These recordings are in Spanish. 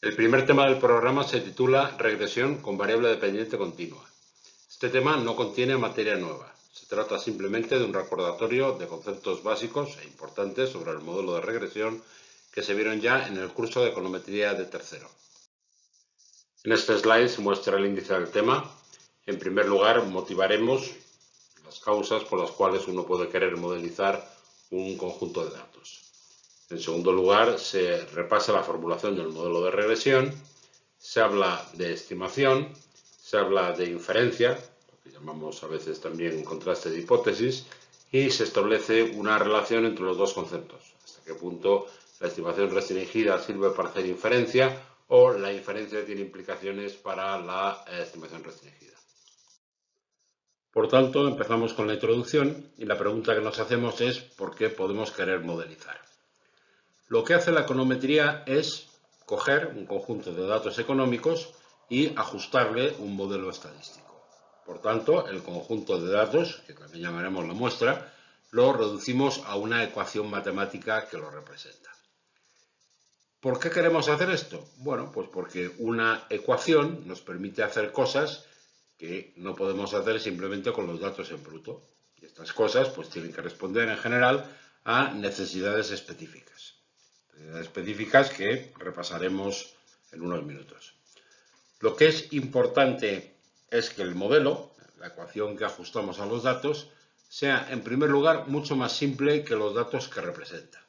El primer tema del programa se titula Regresión con variable dependiente continua. Este tema no contiene materia nueva. Se trata simplemente de un recordatorio de conceptos básicos e importantes sobre el modelo de regresión que se vieron ya en el curso de econometría de tercero. En este slide se muestra el índice del tema. En primer lugar, motivaremos las causas por las cuales uno puede querer modelizar un conjunto de datos. En segundo lugar, se repasa la formulación del modelo de regresión, se habla de estimación, se habla de inferencia, lo que llamamos a veces también contraste de hipótesis, y se establece una relación entre los dos conceptos. Hasta qué punto la estimación restringida sirve para hacer inferencia o la inferencia tiene implicaciones para la estimación restringida. Por tanto, empezamos con la introducción y la pregunta que nos hacemos es ¿por qué podemos querer modelizar? Lo que hace la econometría es coger un conjunto de datos económicos y ajustarle un modelo estadístico. Por tanto, el conjunto de datos, que también llamaremos la muestra, lo reducimos a una ecuación matemática que lo representa. ¿Por qué queremos hacer esto? Bueno, pues porque una ecuación nos permite hacer cosas que no podemos hacer simplemente con los datos en bruto. Y estas cosas pues tienen que responder en general a necesidades específicas que repasaremos en unos minutos. Lo que es importante es que el modelo, la ecuación que ajustamos a los datos, sea en primer lugar mucho más simple que los datos que representa.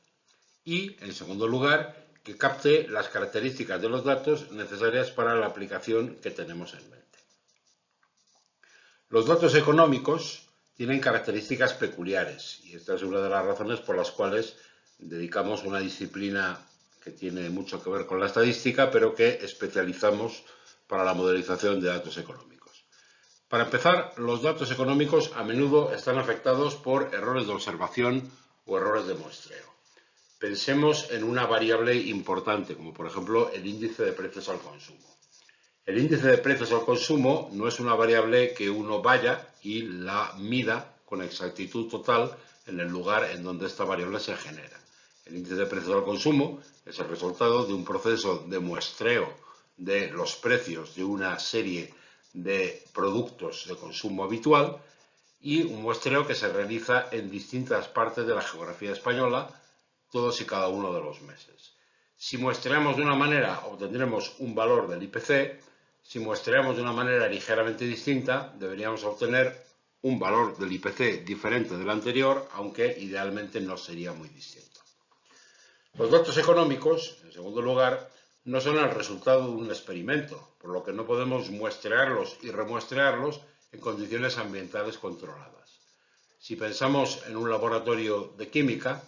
Y en segundo lugar, que capte las características de los datos necesarias para la aplicación que tenemos en mente. Los datos económicos tienen características peculiares y esta es una de las razones por las cuales dedicamos una disciplina que tiene mucho que ver con la estadística, pero que especializamos para la modelización de datos económicos. Para empezar, los datos económicos a menudo están afectados por errores de observación o errores de muestreo. Pensemos en una variable importante, como por ejemplo el índice de precios al consumo. El índice de precios al consumo no es una variable que uno vaya y la mida con exactitud total en el lugar en donde esta variable se genera. El índice de precios al consumo es el resultado de un proceso de muestreo de los precios de una serie de productos de consumo habitual y un muestreo que se realiza en distintas partes de la geografía española todos y cada uno de los meses. Si muestreamos de una manera, obtendremos un valor del IPC. Si muestreamos de una manera ligeramente distinta, deberíamos obtener un valor del IPC diferente del anterior, aunque idealmente no sería muy distinto. Los datos económicos, en segundo lugar, no son el resultado de un experimento, por lo que no podemos muestrearlos y remuestrearlos en condiciones ambientales controladas. Si pensamos en un laboratorio de química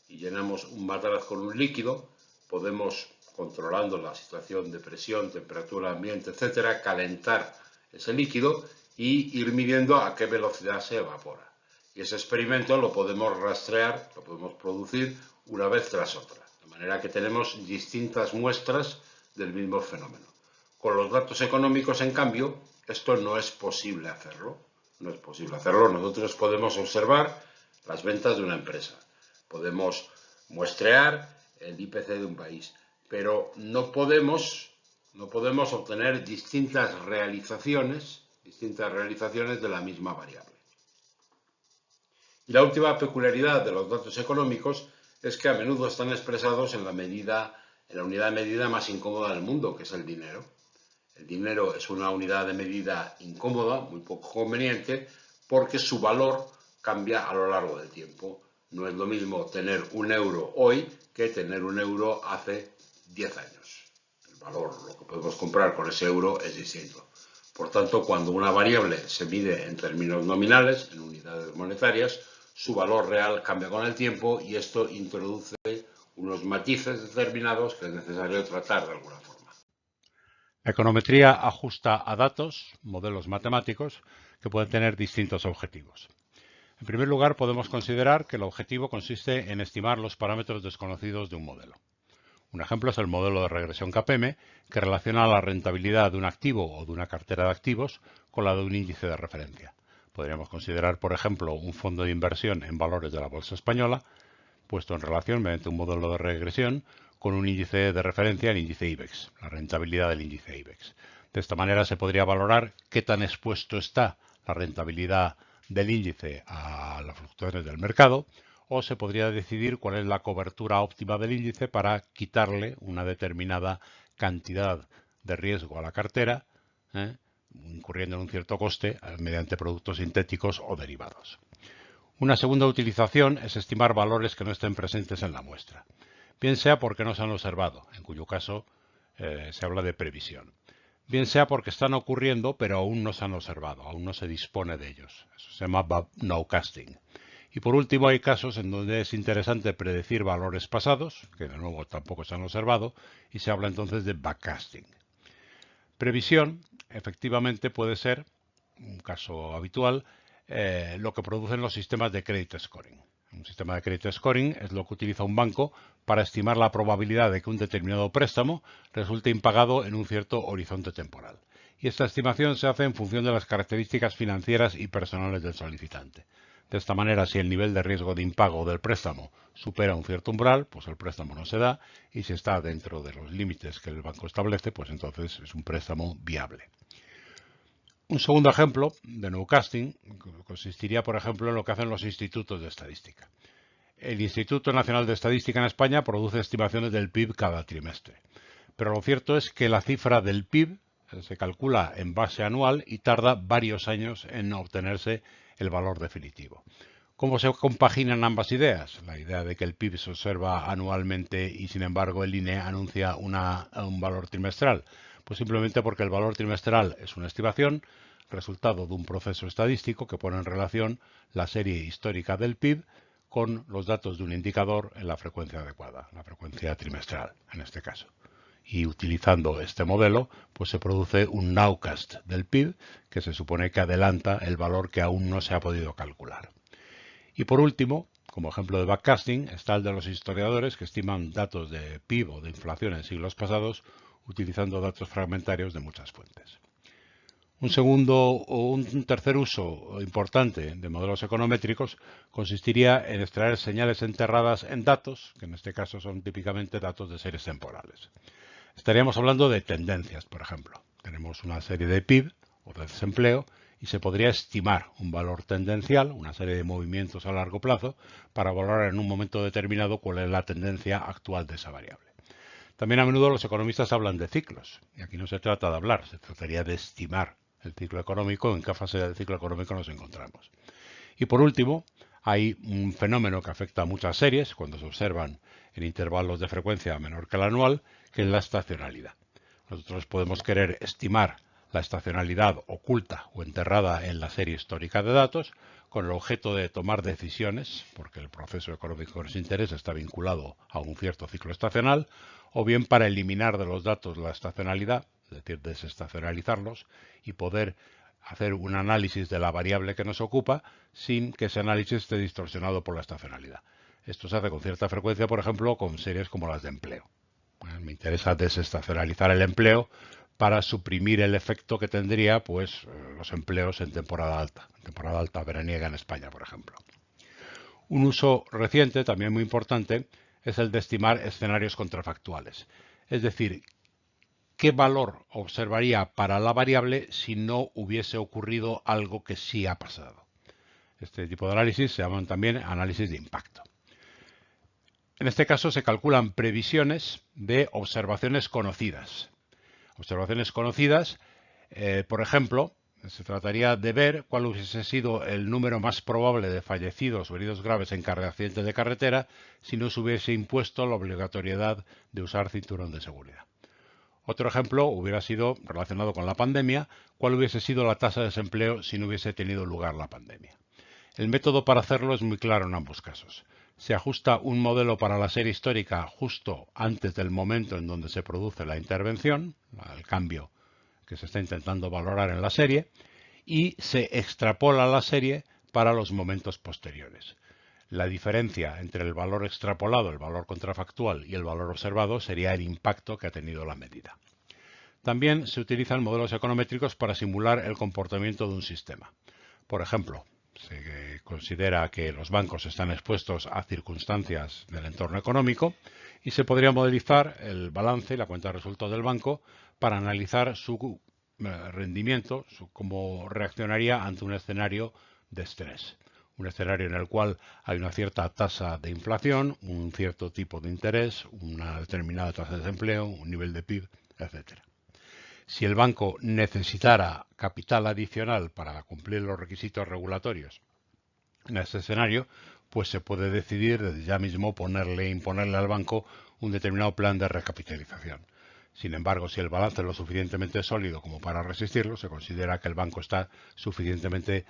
y llenamos un matraz con un líquido, podemos, controlando la situación de presión, temperatura, ambiente, etcétera, calentar ese líquido y ir midiendo a qué velocidad se evapora. Y ese experimento lo podemos rastrear, lo podemos producir una vez tras otra, de manera que tenemos distintas muestras del mismo fenómeno. Con los datos económicos, en cambio, esto no es posible hacerlo. No es posible hacerlo. Nosotros podemos observar las ventas de una empresa, podemos muestrear el IPC de un país, pero no podemos obtener distintas realizaciones de la misma variable. Y la última peculiaridad de los datos económicos es que a menudo están expresados en la unidad de medida más incómoda del mundo, que es el dinero. El dinero es una unidad de medida incómoda, muy poco conveniente, porque su valor cambia a lo largo del tiempo. No es lo mismo tener un euro hoy que tener un euro hace 10 años. El valor, lo que podemos comprar con ese euro es distinto. Por tanto, cuando una variable se mide en términos nominales, en unidades monetarias, su valor real cambia con el tiempo y esto introduce unos matices determinados que es necesario tratar de alguna forma. La econometría ajusta a datos, modelos matemáticos, que pueden tener distintos objetivos. En primer lugar, podemos considerar que el objetivo consiste en estimar los parámetros desconocidos de un modelo. Un ejemplo es el modelo de regresión CAPM, que relaciona la rentabilidad de un activo o de una cartera de activos con la de un índice de referencia. Podríamos considerar, por ejemplo, un fondo de inversión en valores de la bolsa española, puesto en relación mediante un modelo de regresión con un índice de referencia, el índice IBEX, la rentabilidad del índice IBEX. De esta manera se podría valorar qué tan expuesto está la rentabilidad del índice a las fluctuaciones del mercado, o se podría decidir cuál es la cobertura óptima del índice para quitarle una determinada cantidad de riesgo a la cartera, incurriendo en un cierto coste mediante productos sintéticos o derivados. Una segunda utilización es estimar valores que no estén presentes en la muestra, bien sea porque no se han observado, en cuyo caso se habla de previsión, bien sea porque están ocurriendo pero aún no se han observado, aún no se dispone de ellos. Eso se llama nowcasting. Y por último, hay casos en donde es interesante predecir valores pasados, que de nuevo tampoco se han observado, y se habla entonces de backcasting. Previsión, efectivamente, puede ser, un caso habitual, lo que producen los sistemas de credit scoring. Un sistema de credit scoring es lo que utiliza un banco para estimar la probabilidad de que un determinado préstamo resulte impagado en un cierto horizonte temporal. Y esta estimación se hace en función de las características financieras y personales del solicitante. De esta manera, si el nivel de riesgo de impago del préstamo supera un cierto umbral, pues el préstamo no se da, y si está dentro de los límites que el banco establece, pues entonces es un préstamo viable. Un segundo ejemplo de nowcasting consistiría, por ejemplo, en lo que hacen los institutos de estadística. El Instituto Nacional de Estadística en España produce estimaciones del PIB cada trimestre, pero lo cierto es que la cifra del PIB se calcula en base anual y tarda varios años en obtenerse el valor definitivo. ¿Cómo se compaginan ambas ideas? La idea de que el PIB se observa anualmente y sin embargo el INE anuncia un valor trimestral. Pues simplemente porque el valor trimestral es una estimación, resultado de un proceso estadístico que pone en relación la serie histórica del PIB con los datos de un indicador en la frecuencia adecuada, la frecuencia trimestral en este caso. Y utilizando este modelo, pues se produce un nowcast del PIB que se supone que adelanta el valor que aún no se ha podido calcular. Y por último, como ejemplo de backcasting, está el de los historiadores que estiman datos de PIB o de inflación en siglos pasados utilizando datos fragmentarios de muchas fuentes. Un tercer uso importante de modelos econométricos consistiría en extraer señales enterradas en datos, que en este caso son típicamente datos de series temporales. Estaríamos hablando de tendencias, por ejemplo. Tenemos una serie de PIB o de desempleo y se podría estimar un valor tendencial, una serie de movimientos a largo plazo, para valorar en un momento determinado cuál es la tendencia actual de esa variable. También a menudo los economistas hablan de ciclos, y aquí no se trata de hablar, se trataría de estimar el ciclo económico, en qué fase del ciclo económico nos encontramos. Y por último, hay un fenómeno que afecta a muchas series cuando se observan en intervalos de frecuencia menor que el anual, que es la estacionalidad. Nosotros podemos querer estimar la estacionalidad oculta o enterrada en la serie histórica de datos con el objeto de tomar decisiones, porque el proceso económico que nos interesa está vinculado a un cierto ciclo estacional, o bien para eliminar de los datos la estacionalidad, es decir, desestacionalizarlos y poder hacer un análisis de la variable que nos ocupa sin que ese análisis esté distorsionado por la estacionalidad. Esto se hace con cierta frecuencia, por ejemplo, con series como las de empleo. Me interesa desestacionalizar el empleo para suprimir el efecto que tendría pues, los empleos en temporada alta veraniega en España, por ejemplo. Un uso reciente, también muy importante, es el de estimar escenarios contrafactuales. Es decir, ¿qué valor observaría para la variable si no hubiese ocurrido algo que sí ha pasado? Este tipo de análisis se llaman también análisis de impacto. En este caso se calculan previsiones de observaciones conocidas. Observaciones conocidas, por ejemplo, se trataría de ver cuál hubiese sido el número más probable de fallecidos o heridos graves en accidentes de carretera si no se hubiese impuesto la obligatoriedad de usar cinturón de seguridad. Otro ejemplo hubiera sido relacionado con la pandemia, cuál hubiese sido la tasa de desempleo si no hubiese tenido lugar la pandemia. El método para hacerlo es muy claro en ambos casos. Se ajusta un modelo para la serie histórica justo antes del momento en donde se produce la intervención, el cambio que se está intentando valorar en la serie, y se extrapola la serie para los momentos posteriores. La diferencia entre el valor extrapolado, el valor contrafactual y el valor observado sería el impacto que ha tenido la medida. También se utilizan modelos econométricos para simular el comportamiento de un sistema. Por ejemplo, se considera que los bancos están expuestos a circunstancias del entorno económico y se podría modelizar el balance y la cuenta de resultados del banco para analizar su rendimiento, cómo reaccionaría ante un escenario de estrés. Un escenario en el cual hay una cierta tasa de inflación, un cierto tipo de interés, una determinada tasa de desempleo, un nivel de PIB, etcétera. Si el banco necesitara capital adicional para cumplir los requisitos regulatorios en este escenario, pues se puede decidir desde ya mismo imponerle al banco un determinado plan de recapitalización. Sin embargo, si el balance es lo suficientemente sólido como para resistirlo, se considera que el banco está suficientemente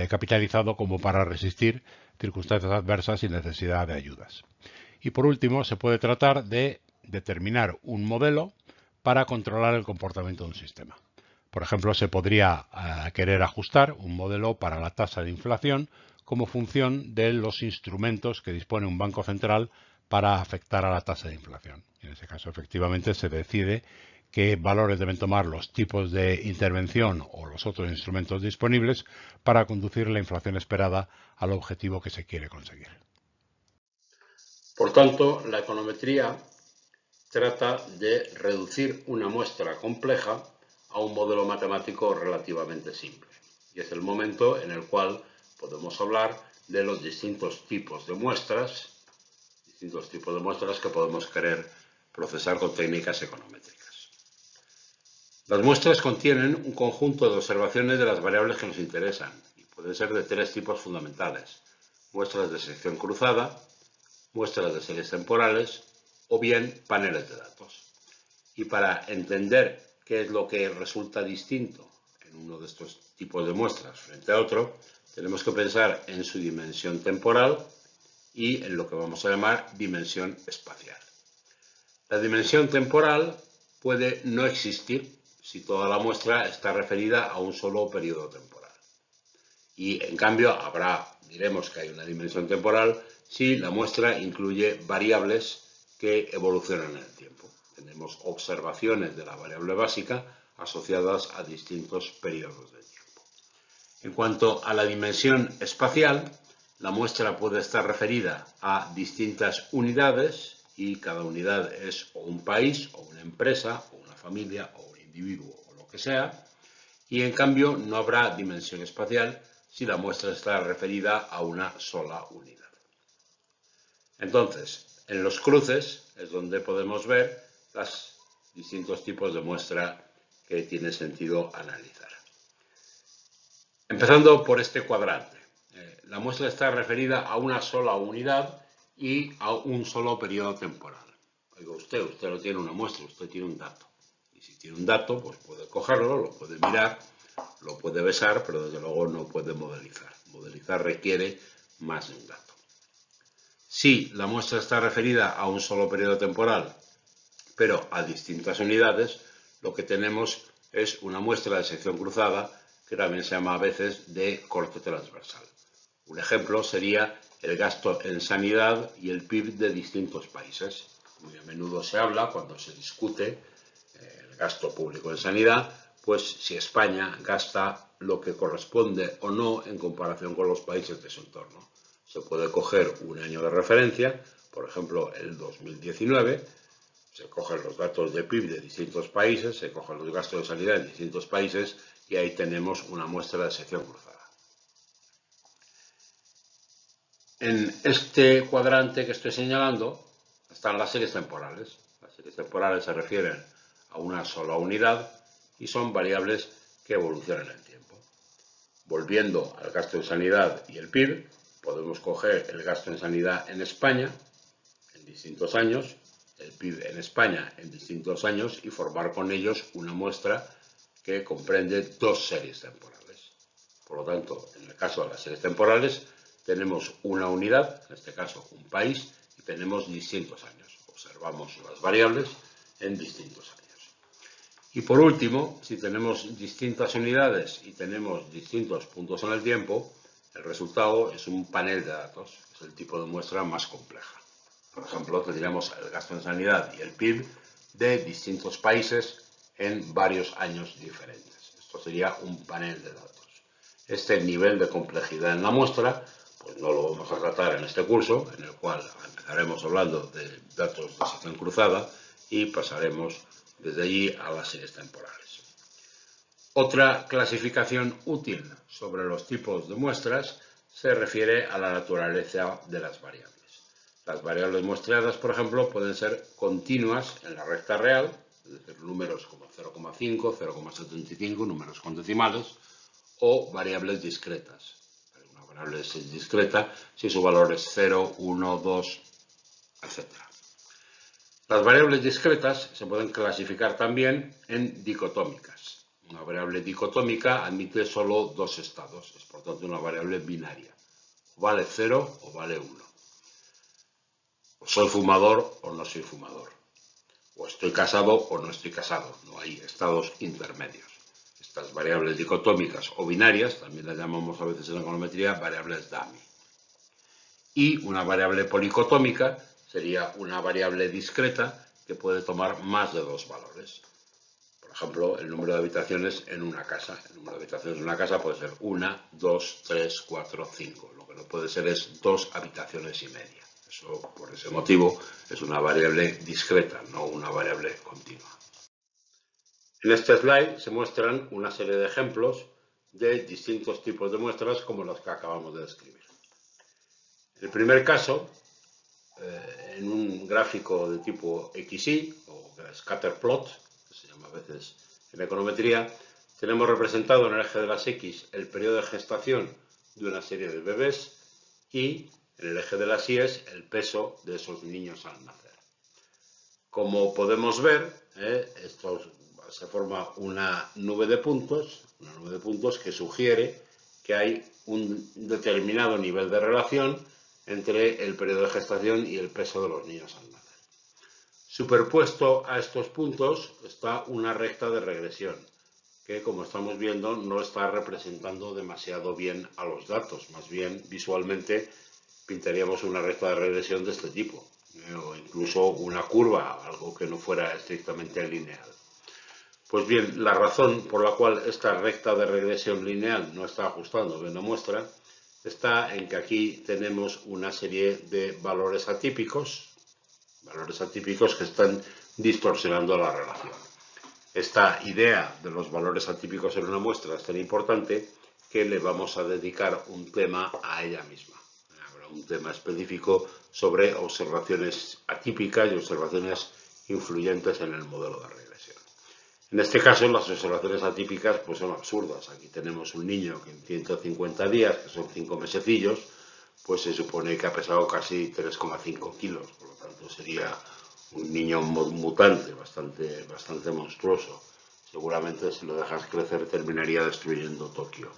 capitalizado como para resistir circunstancias adversas sin necesidad de ayudas. Y por último, se puede tratar de determinar un modelo para controlar el comportamiento de un sistema. Por ejemplo, se podría querer ajustar un modelo para la tasa de inflación como función de los instrumentos que dispone un banco central para afectar a la tasa de inflación. En ese caso, efectivamente, se decide qué valores deben tomar los tipos de intervención o los otros instrumentos disponibles para conducir la inflación esperada al objetivo que se quiere conseguir. Por tanto, la econometría trata de reducir una muestra compleja a un modelo matemático relativamente simple. Y es el momento en el cual podemos hablar de los distintos tipos de muestras que podemos querer procesar con técnicas econométricas. Las muestras contienen un conjunto de observaciones de las variables que nos interesan y pueden ser de tres tipos fundamentales: muestras de sección cruzada, muestras de series temporales o bien paneles de datos. Y para entender qué es lo que resulta distinto en uno de estos tipos de muestras frente a otro, tenemos que pensar en su dimensión temporal y en lo que vamos a llamar dimensión espacial. La dimensión temporal puede no existir si toda la muestra está referida a un solo periodo temporal. Y en cambio diremos que hay una dimensión temporal si la muestra incluye variables que evolucionan en el tiempo. Tenemos observaciones de la variable básica asociadas a distintos periodos de tiempo. En cuanto a la dimensión espacial, la muestra puede estar referida a distintas unidades y cada unidad es o un país, o una empresa, o una familia, o un individuo, o lo que sea, y en cambio no habrá dimensión espacial si la muestra está referida a una sola unidad. Entonces, en los cruces es donde podemos ver los distintos tipos de muestra que tiene sentido analizar. Empezando por este cuadrante. La muestra está referida a una sola unidad y a un solo periodo temporal. Oiga, usted no tiene una muestra, usted tiene un dato. Y si tiene un dato, pues puede cogerlo, lo puede mirar, lo puede besar, pero desde luego no puede modelizar. Modelizar requiere más de un dato. Si la muestra está referida a un solo periodo temporal, pero a distintas unidades, lo que tenemos es una muestra de sección cruzada, que también se llama a veces de corte transversal. Un ejemplo sería el gasto en sanidad y el PIB de distintos países. Muy a menudo se habla, cuando se discute el gasto público en sanidad, pues si España gasta lo que corresponde o no en comparación con los países de su entorno. Se puede coger un año de referencia, por ejemplo el 2019, se cogen los datos de PIB de distintos países, se cogen los gastos de sanidad en distintos países y ahí tenemos una muestra de sección cruzada. En este cuadrante que estoy señalando están las series temporales. Las series temporales se refieren a una sola unidad y son variables que evolucionan en el tiempo. Volviendo al gasto en sanidad y el PIB, podemos coger el gasto en sanidad en España en distintos años, el PIB en España en distintos años y formar con ellos una muestra que comprende dos series temporales. Por lo tanto, en el caso de las series temporales, tenemos una unidad, en este caso un país, y tenemos distintos años. Observamos las variables en distintos años. Y por último, si tenemos distintas unidades y tenemos distintos puntos en el tiempo, el resultado es un panel de datos, que es el tipo de muestra más compleja. Por ejemplo, tendríamos el gasto en sanidad y el PIB de distintos países en varios años diferentes. Esto sería un panel de datos. Este nivel de complejidad en la muestra pues no lo vamos a tratar en este curso, en el cual empezaremos hablando de datos de sección cruzada y pasaremos desde allí a las series temporales. Otra clasificación útil sobre los tipos de muestras se refiere a la naturaleza de las variables. Las variables muestreadas, por ejemplo, pueden ser continuas en la recta real, es decir, números como 0,5, 0,75, números con decimales, o variables discretas. Una variable es discreta si su valor es 0, 1, 2, etc. Las variables discretas se pueden clasificar también en dicotómicas. Una variable dicotómica admite solo dos estados, es por tanto una variable binaria. O vale 0 o vale 1. O soy fumador o no soy fumador. O estoy casado o no estoy casado. No hay estados intermedios. Estas variables dicotómicas o binarias, también las llamamos a veces en la econometría variables dummy. Y una variable policotómica sería una variable discreta que puede tomar más de dos valores. Por ejemplo, el número de habitaciones en una casa. El número de habitaciones en una casa puede ser 1, 2, 3, 4, 5. Lo que no puede ser es 2 habitaciones y media. Eso, por ese motivo, es una variable discreta, no una variable continua. En este slide se muestran una serie de ejemplos de distintos tipos de muestras como los que acabamos de describir. En el primer caso, en un gráfico de tipo XY o scatter plot, que se llama a veces en econometría, tenemos representado en el eje de las X el periodo de gestación de una serie de bebés y en el eje de las Y el peso de esos niños al nacer. Como podemos ver, se forma una nube de puntos que sugiere que hay un determinado nivel de relación entre el periodo de gestación y el peso de los niños al nacer. Superpuesto a estos puntos está una recta de regresión, que como estamos viendo no está representando demasiado bien a los datos, más bien visualmente pintaríamos una recta de regresión de este tipo, o incluso una curva, algo que no fuera estrictamente lineal. Pues bien, la razón por la cual esta recta de regresión lineal no está ajustando bien la muestra está en que aquí tenemos una serie de valores atípicos que están distorsionando la relación. Esta idea de los valores atípicos en una muestra es tan importante que le vamos a dedicar un tema a ella misma. Habrá un tema específico sobre observaciones atípicas y observaciones influyentes en el modelo de regresión. En este caso, las observaciones atípicas pues son absurdas. Aquí tenemos un niño que en 150 días, que son 5 mesecillos, pues se supone que ha pesado casi 3,5 kilos. Por lo tanto, sería un niño mutante, bastante monstruoso. Seguramente si lo dejas crecer terminaría destruyendo Tokio.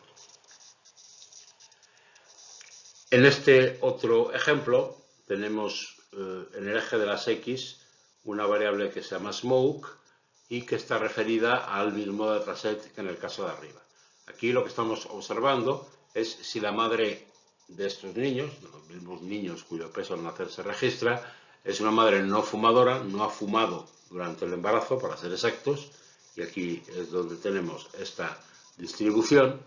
En este otro ejemplo tenemos en el eje de las X una variable que se llama smoke y que está referida al mismo dataset que en el caso de arriba. Aquí lo que estamos observando es si la madre de estos niños, de los mismos niños cuyo peso al nacer se registra, es una madre no fumadora, no ha fumado durante el embarazo, para ser exactos, y aquí es donde tenemos esta distribución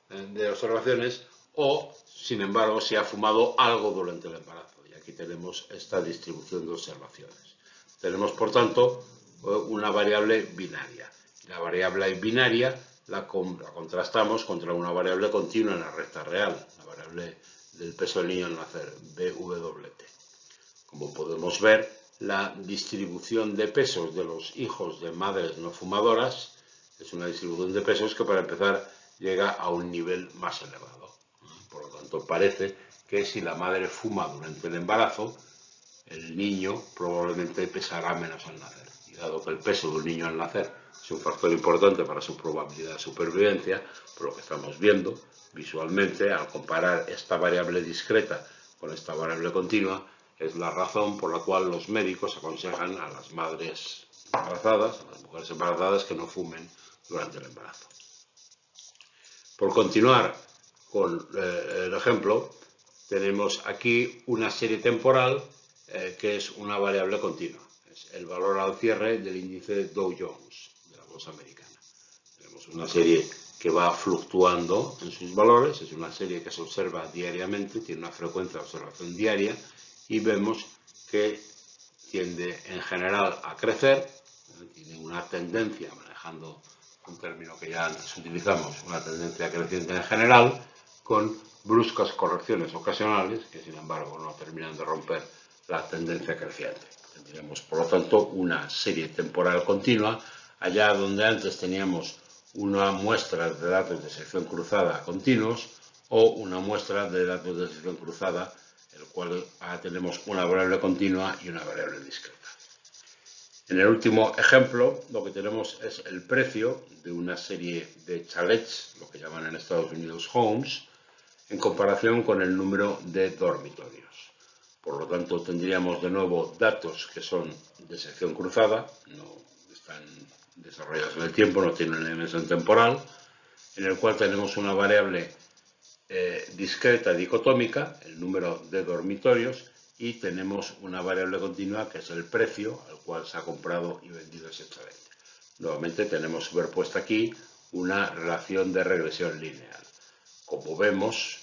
de observaciones, o, sin embargo, si ha fumado algo durante el embarazo, y aquí tenemos esta distribución de observaciones. Tenemos, por tanto, una variable binaria. La variable binaria la contrastamos contra una variable continua en la recta real, la variable del peso del niño al nacer, BWT. Como podemos ver, la distribución de pesos de los hijos de madres no fumadoras es una distribución de pesos que, para empezar, llega a un nivel más elevado. Por lo tanto, parece que si la madre fuma durante el embarazo, el niño probablemente pesará menos al nacer. Y dado que el peso del niño al nacer es un factor importante para su probabilidad de supervivencia, por lo que estamos viendo visualmente, al comparar esta variable discreta con esta variable continua, es la razón por la cual los médicos aconsejan a las madres embarazadas, a las mujeres embarazadas, que no fumen durante el embarazo. Por continuar con el ejemplo, tenemos aquí una serie temporal que es una variable continua. Es el valor al cierre del índice Dow Jones de la bolsa americana. Tenemos una serie que va fluctuando en sus valores. Es una serie que se observa diariamente, tiene una frecuencia de observación diaria y vemos que tiende en general a crecer, tiene una tendencia, manejando un término que ya antes utilizamos, una tendencia creciente en general, con bruscas correcciones ocasionales que sin embargo no terminan de romper la tendencia creciente. Tendríamos por lo tanto una serie temporal continua, allá donde antes teníamos una muestra de datos de sección cruzada continuos o una muestra de datos de sección cruzada, el cual tenemos una variable continua y una variable discreta. En el último ejemplo, lo que tenemos es el precio de una serie de chalets, lo que llaman en Estados Unidos homes, en comparación con el número de dormitorios. Por lo tanto, tendríamos de nuevo datos que son de sección cruzada, no están desarrollados en el tiempo, no tienen una dimensión temporal, en el cual tenemos una variable discreta dicotómica, el número de dormitorios, y tenemos una variable continua que es el precio al cual se ha comprado y vendido ese chalet. Nuevamente tenemos superpuesta aquí una relación de regresión lineal. Como vemos,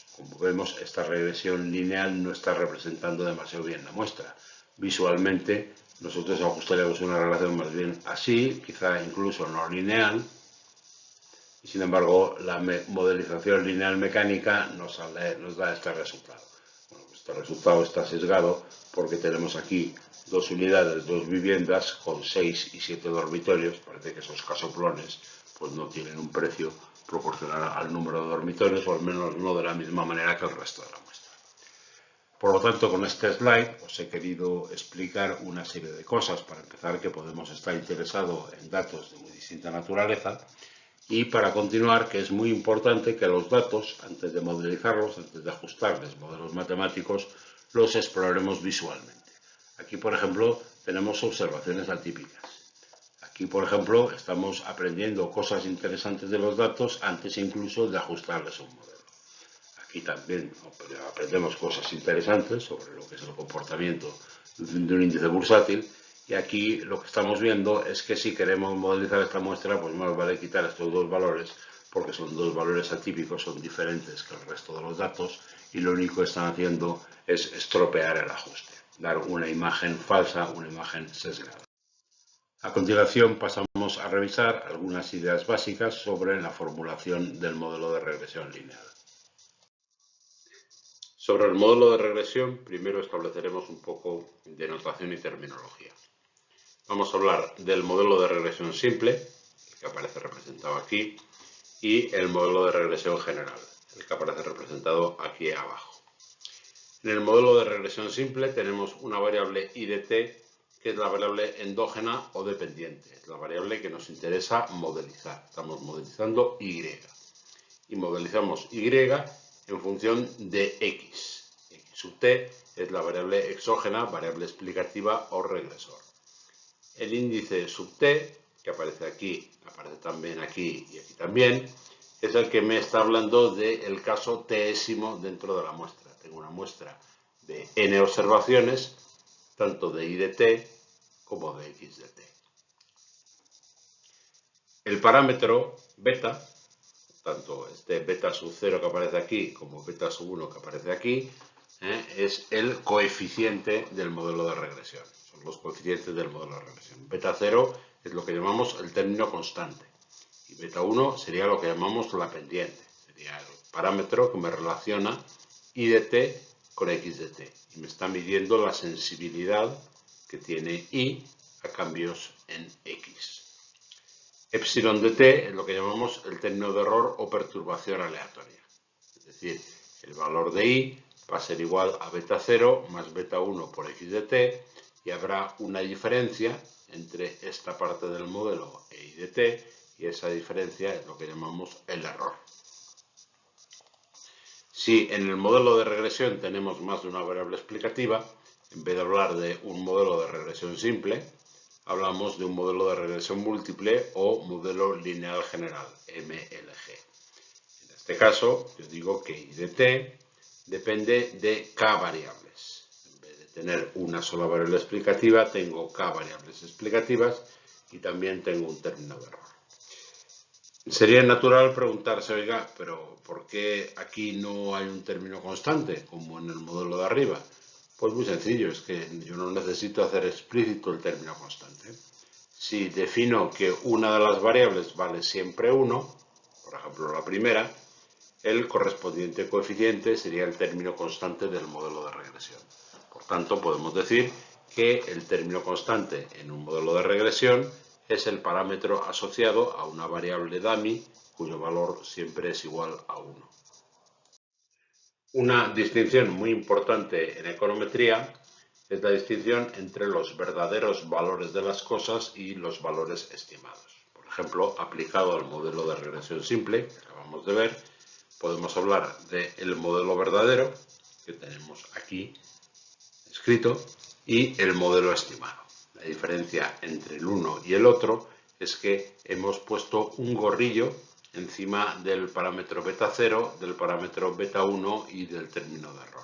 esta regresión lineal no está representando demasiado bien la muestra. Visualmente nosotros ajustaríamos una relación más bien así, quizá incluso no lineal, y sin embargo la modelización lineal mecánica nos da este resultado. Bueno, este resultado está sesgado porque tenemos aquí dos unidades, dos viviendas con 6 y 7 dormitorios. Parece que esos casoplones pues no tienen un precio proporcional al número de dormitorios, o al menos no de la misma manera que el resto de la muestra. Por lo tanto, con este slide os he querido explicar una serie de cosas. Para empezar, que podemos estar interesados en datos de muy distinta naturaleza, y para continuar, que es muy importante que los datos, antes de modelizarlos, antes de ajustarles modelos matemáticos, los exploremos visualmente. Aquí, por ejemplo, tenemos observaciones atípicas. Aquí, por ejemplo, estamos aprendiendo cosas interesantes de los datos antes incluso de ajustarles un modelo. Aquí también aprendemos cosas interesantes sobre lo que es el comportamiento de un índice bursátil. Y aquí lo que estamos viendo es que si queremos modelizar esta muestra, pues más vale quitar estos dos valores, porque son dos valores atípicos, son diferentes que el resto de los datos, y lo único que están haciendo es estropear el ajuste, dar una imagen falsa, una imagen sesgada. A continuación pasamos a revisar algunas ideas básicas sobre la formulación del modelo de regresión lineal. Sobre el modelo de regresión, primero estableceremos un poco de notación y terminología. Vamos a hablar del modelo de regresión simple, el que aparece representado aquí, y el modelo de regresión general, el que aparece representado aquí abajo. En el modelo de regresión simple tenemos una variable i de t, que es la variable endógena o dependiente, es la variable que nos interesa modelizar. Estamos modelizando y, y modelizamos y en función de x. X sub t es la variable exógena, variable explicativa o regresor. El índice sub t, que aparece aquí, aparece también aquí y aquí también, es el que me está hablando del caso t-ésimo dentro de la muestra. Tengo una muestra de n observaciones, tanto de i de t como de x de t. El parámetro beta, tanto este beta sub 0 que aparece aquí como beta sub 1 que aparece aquí, es el coeficiente del modelo de regresión. Son los coeficientes del modelo de regresión. Beta 0 es lo que llamamos el término constante. Y beta 1 sería lo que llamamos la pendiente. Sería el parámetro que me relaciona i de t con x de t. Y me está midiendo la sensibilidad que tiene i a cambios en x. Epsilon de t es lo que llamamos el término de error o perturbación aleatoria. Es decir, el valor de i va a ser igual a beta 0 más beta 1 por x de t, y habrá una diferencia entre esta parte del modelo e i de t, y esa diferencia es lo que llamamos el error. Si en el modelo de regresión tenemos más de una variable explicativa, en vez de hablar de un modelo de regresión simple, hablamos de un modelo de regresión múltiple o modelo lineal general, MLG. En este caso, yo digo que i de t depende de k variables. En vez de tener una sola variable explicativa, tengo k variables explicativas y también tengo un término de error. Sería natural preguntarse, oiga, pero ¿por qué aquí no hay un término constante, como en el modelo de arriba? Pues muy sencillo, es que yo no necesito hacer explícito el término constante. Si defino que una de las variables vale siempre 1, por ejemplo la primera, el correspondiente coeficiente sería el término constante del modelo de regresión. Por tanto, podemos decir que el término constante en un modelo de regresión es el parámetro asociado a una variable dummy cuyo valor siempre es igual a 1. Una distinción muy importante en econometría es la distinción entre los verdaderos valores de las cosas y los valores estimados. Por ejemplo, aplicado al modelo de regresión simple que acabamos de ver, podemos hablar del modelo verdadero, que tenemos aquí escrito, y el modelo estimado. La diferencia entre el uno y el otro es que hemos puesto un gorrillo encima del parámetro beta 0, del parámetro beta 1 y del término de error.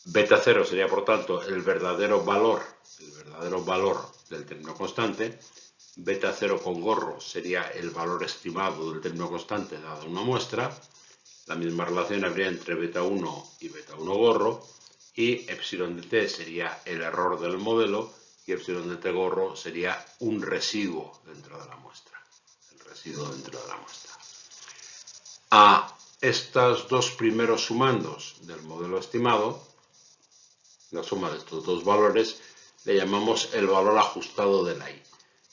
Beta 0 sería, por tanto, el verdadero valor del término constante. Beta 0 con gorro sería el valor estimado del término constante dado una muestra. La misma relación habría entre beta 1 y beta 1 gorro. Y epsilon de t sería el error del modelo y epsilon de t gorro sería un residuo dentro de la muestra. El residuo dentro de la muestra. A estos dos primeros sumandos del modelo estimado, la suma de estos dos valores, le llamamos el valor ajustado de la i.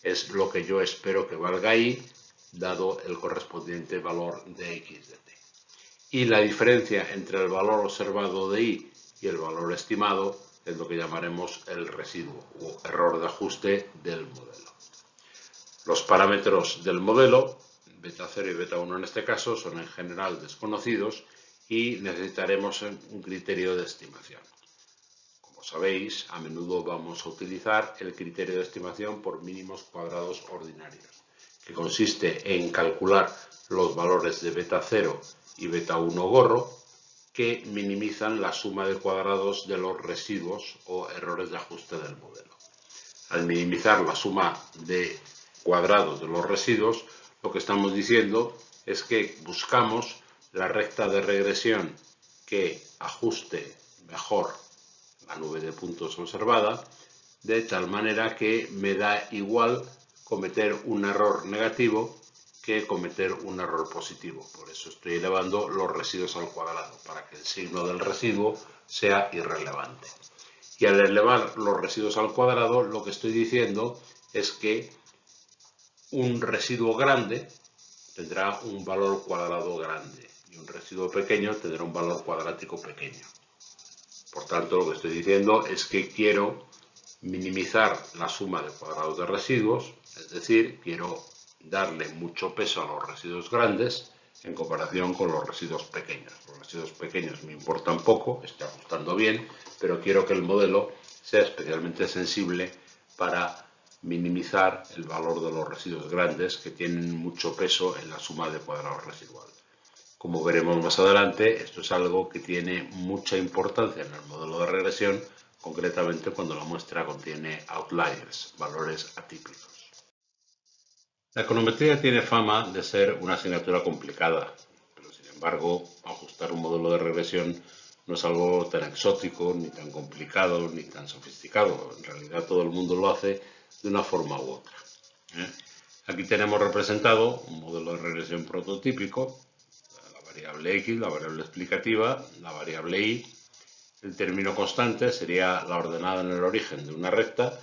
Es lo que yo espero que valga i, dado el correspondiente valor de x de t. Y la diferencia entre el valor observado de i y el valor estimado es lo que llamaremos el residuo o error de ajuste del modelo. Los parámetros del modelo, beta 0 y beta 1 en este caso, son en general desconocidos y necesitaremos un criterio de estimación. Como sabéis, a menudo vamos a utilizar el criterio de estimación por mínimos cuadrados ordinarios, que consiste en calcular los valores de beta 0 y beta 1 gorro que minimizan la suma de cuadrados de los residuos o errores de ajuste del modelo. Al minimizar la suma de cuadrados de los residuos, lo que estamos diciendo es que buscamos la recta de regresión que ajuste mejor la nube de puntos observada, de tal manera que me da igual cometer un error negativo que cometer un error positivo. Por eso estoy elevando los residuos al cuadrado, para que el signo del residuo sea irrelevante. Y al elevar los residuos al cuadrado, lo que estoy diciendo es que un residuo grande tendrá un valor cuadrado grande y un residuo pequeño tendrá un valor cuadrático pequeño. Por tanto, lo que estoy diciendo es que quiero minimizar la suma de cuadrados de residuos, es decir, quiero darle mucho peso a los residuos grandes en comparación con los residuos pequeños. Los residuos pequeños me importan poco, estoy ajustando bien, pero quiero que el modelo sea especialmente sensible para minimizar el valor de los residuos grandes que tienen mucho peso en la suma de cuadrados residual. Como veremos más adelante, esto es algo que tiene mucha importancia en el modelo de regresión, concretamente cuando la muestra contiene outliers, valores atípicos. La econometría tiene fama de ser una asignatura complicada, pero sin embargo, ajustar un modelo de regresión no es algo tan exótico, ni tan complicado, ni tan sofisticado. En realidad todo el mundo lo hace de una forma u otra. Aquí tenemos representado un modelo de regresión prototípico, la variable x, la variable explicativa, la variable y. El término constante sería la ordenada en el origen de una recta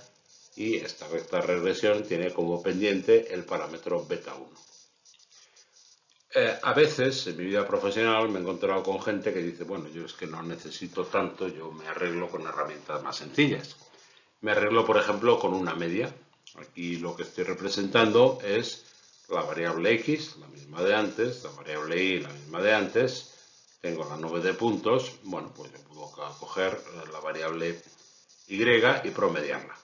y esta recta de regresión tiene como pendiente el parámetro beta 1. A veces en mi vida profesional me he encontrado con gente que dice, bueno, yo es que no necesito tanto, yo me arreglo con herramientas más sencillas. Me arreglo, por ejemplo, con una media. Aquí lo que estoy representando es la variable x, la misma de antes, la variable y, la misma de antes. Tengo la nube de puntos, bueno, pues yo puedo coger la variable y y promediarla.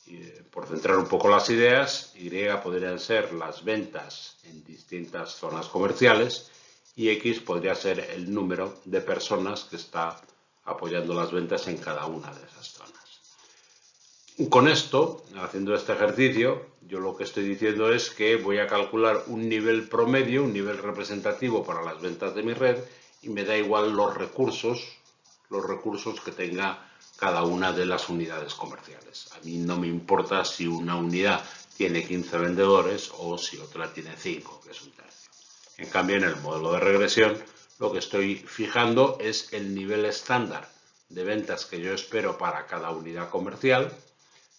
Y, por centrar un poco las ideas, y podrían ser las ventas en distintas zonas comerciales y x podría ser el número de personas que está apoyando las ventas en cada una de esas zonas. Con esto, haciendo este ejercicio, yo lo que estoy diciendo es que voy a calcular un nivel promedio, un nivel representativo para las ventas de mi red y me da igual los recursos que tenga cada una de las unidades comerciales. A mí no me importa si una unidad tiene 15 vendedores o si otra tiene 5, que es un tercio. En cambio, en el modelo de regresión, lo que estoy fijando es el nivel estándar de ventas que yo espero para cada unidad comercial,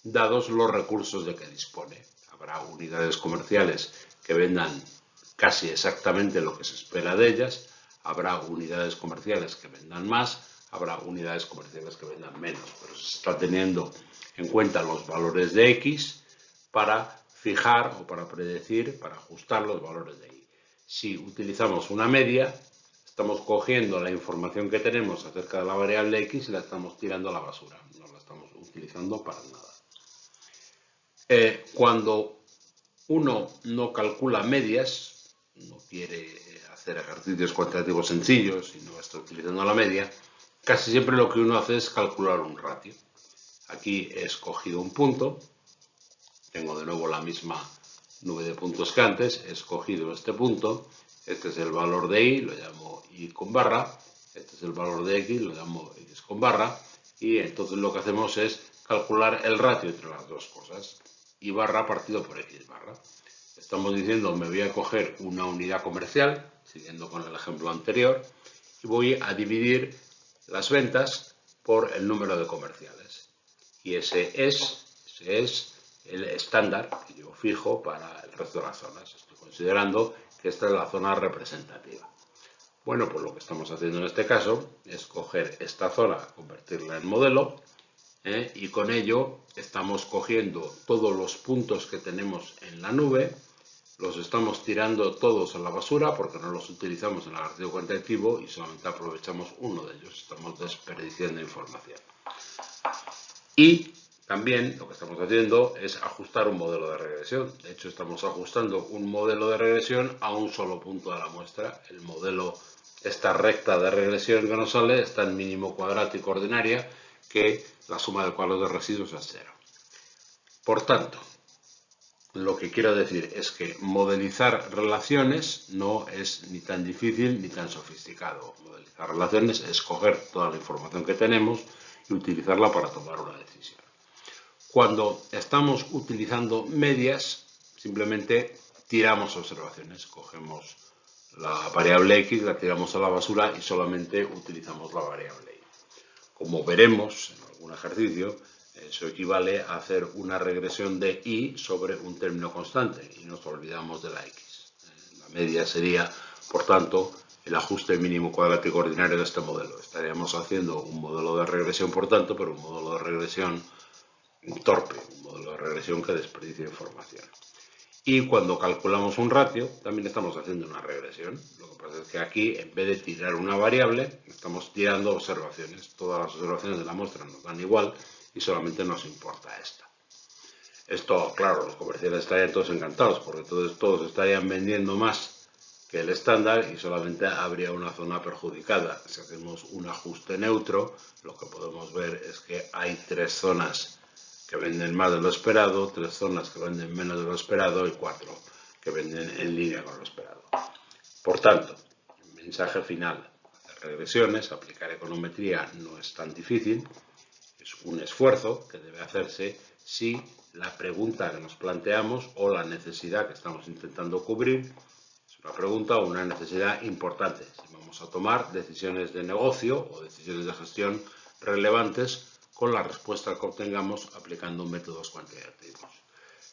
dados los recursos de que dispone. Habrá unidades comerciales que vendan casi exactamente lo que se espera de ellas, habrá unidades comerciales que vendan más, habrá unidades comerciales que vendan menos, pero se está teniendo en cuenta los valores de X para fijar o para predecir, para ajustar los valores de Y. Si utilizamos una media, estamos cogiendo la información que tenemos acerca de la variable X y la estamos tirando a la basura, no la estamos utilizando para nada. Cuando uno no calcula medias, no quiere hacer ejercicios cuantitativos sencillos y no está utilizando la media, casi siempre lo que uno hace es calcular un ratio. Aquí he escogido un punto, tengo de nuevo la misma nube de puntos que antes, he escogido este punto, este es el valor de Y, lo llamo Y con barra, este es el valor de X, lo llamo X con barra, y entonces lo que hacemos es calcular el ratio entre las dos cosas, Y barra partido por X barra. Estamos diciendo, me voy a coger una unidad comercial, siguiendo con el ejemplo anterior, y voy a dividir las ventas por el número de comerciales. Y ese es el estándar que yo fijo para el resto de las zonas. Estoy considerando que esta es la zona representativa. Bueno, pues lo que estamos haciendo en este caso es coger esta zona, convertirla en modelo, y con ello estamos cogiendo todos los puntos que tenemos en la nube, los estamos tirando todos a la basura porque no los utilizamos en el ejercicio cuantitativo y solamente aprovechamos uno de ellos. Estamos desperdiciando información. Y también lo que estamos haciendo es ajustar un modelo de regresión. De hecho, estamos ajustando un modelo de regresión a un solo punto de la muestra. El modelo, esta recta de regresión que nos sale, está en mínimo cuadrático ordinaria, que la suma de cuadros de residuos es 0. Por tanto, lo que quiero decir es que modelizar relaciones no es ni tan difícil ni tan sofisticado. Modelizar relaciones es coger toda la información que tenemos y utilizarla para tomar una decisión. Cuando estamos utilizando medias, simplemente tiramos observaciones, cogemos la variable X, la tiramos a la basura y solamente utilizamos la variable Y. Como veremos en algún ejercicio, eso equivale a hacer una regresión de Y sobre un término constante y nos olvidamos de la X. La media sería, por tanto, el ajuste mínimo cuadrático ordinario de este modelo. Estaríamos haciendo un modelo de regresión, por tanto, pero un modelo de regresión torpe, un modelo de regresión que desperdicia información. Y cuando calculamos un ratio, también estamos haciendo una regresión. Lo que pasa es que aquí, en vez de tirar una variable, estamos tirando observaciones. Todas las observaciones de la muestra nos dan igual y solamente nos importa esta. Esto, claro, los comerciales estarían todos encantados porque todos estarían vendiendo más que el estándar y solamente habría una zona perjudicada. Si hacemos un ajuste neutro, lo que podemos ver es que hay 3 zonas que venden más de lo esperado, 3 zonas que venden menos de lo esperado y 4 que venden en línea con lo esperado. Por tanto, mensaje final, hacer regresiones, aplicar econometría no es tan difícil, es un esfuerzo que debe hacerse si la pregunta que nos planteamos o la necesidad que estamos intentando cubrir es una pregunta o una necesidad importante. Si vamos a tomar decisiones de negocio o decisiones de gestión relevantes con la respuesta que obtengamos aplicando métodos cuantitativos.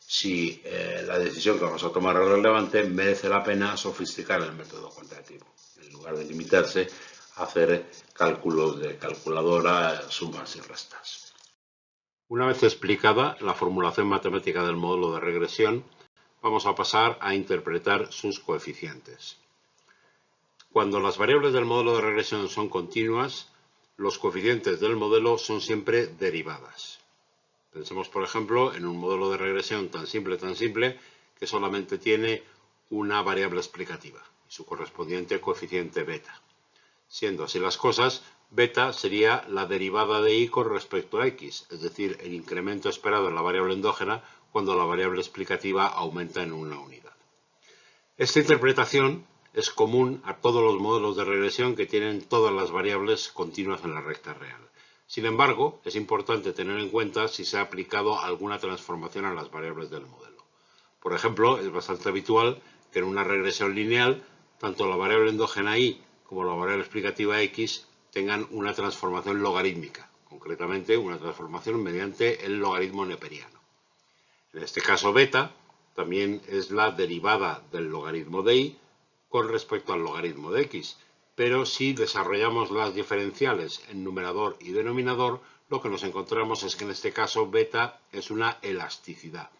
Si la decisión que vamos a tomar es relevante, merece la pena sofisticar el método cuantitativo, en lugar de limitarse a hacer cálculos de calculadora, sumas y restas. Una vez explicada la formulación matemática del modelo de regresión, vamos a pasar a interpretar sus coeficientes. Cuando las variables del modelo de regresión son continuas, los coeficientes del modelo son siempre derivadas. Pensemos, por ejemplo, en un modelo de regresión tan simple, que solamente tiene una variable explicativa y su correspondiente coeficiente beta. Siendo así las cosas, beta sería la derivada de y con respecto a x, es decir, el incremento esperado en la variable endógena cuando la variable explicativa aumenta en una unidad. Esta interpretación es común a todos los modelos de regresión que tienen todas las variables continuas en la recta real. Sin embargo, es importante tener en cuenta si se ha aplicado alguna transformación a las variables del modelo. Por ejemplo, es bastante habitual que en una regresión lineal, tanto la variable endógena y como la variable explicativa x tengan una transformación logarítmica, concretamente una transformación mediante el logaritmo neperiano. En este caso, beta también es la derivada del logaritmo de y con respecto al logaritmo de x, pero si desarrollamos las diferenciales en numerador y denominador, lo que nos encontramos es que en este caso beta es una elasticidad.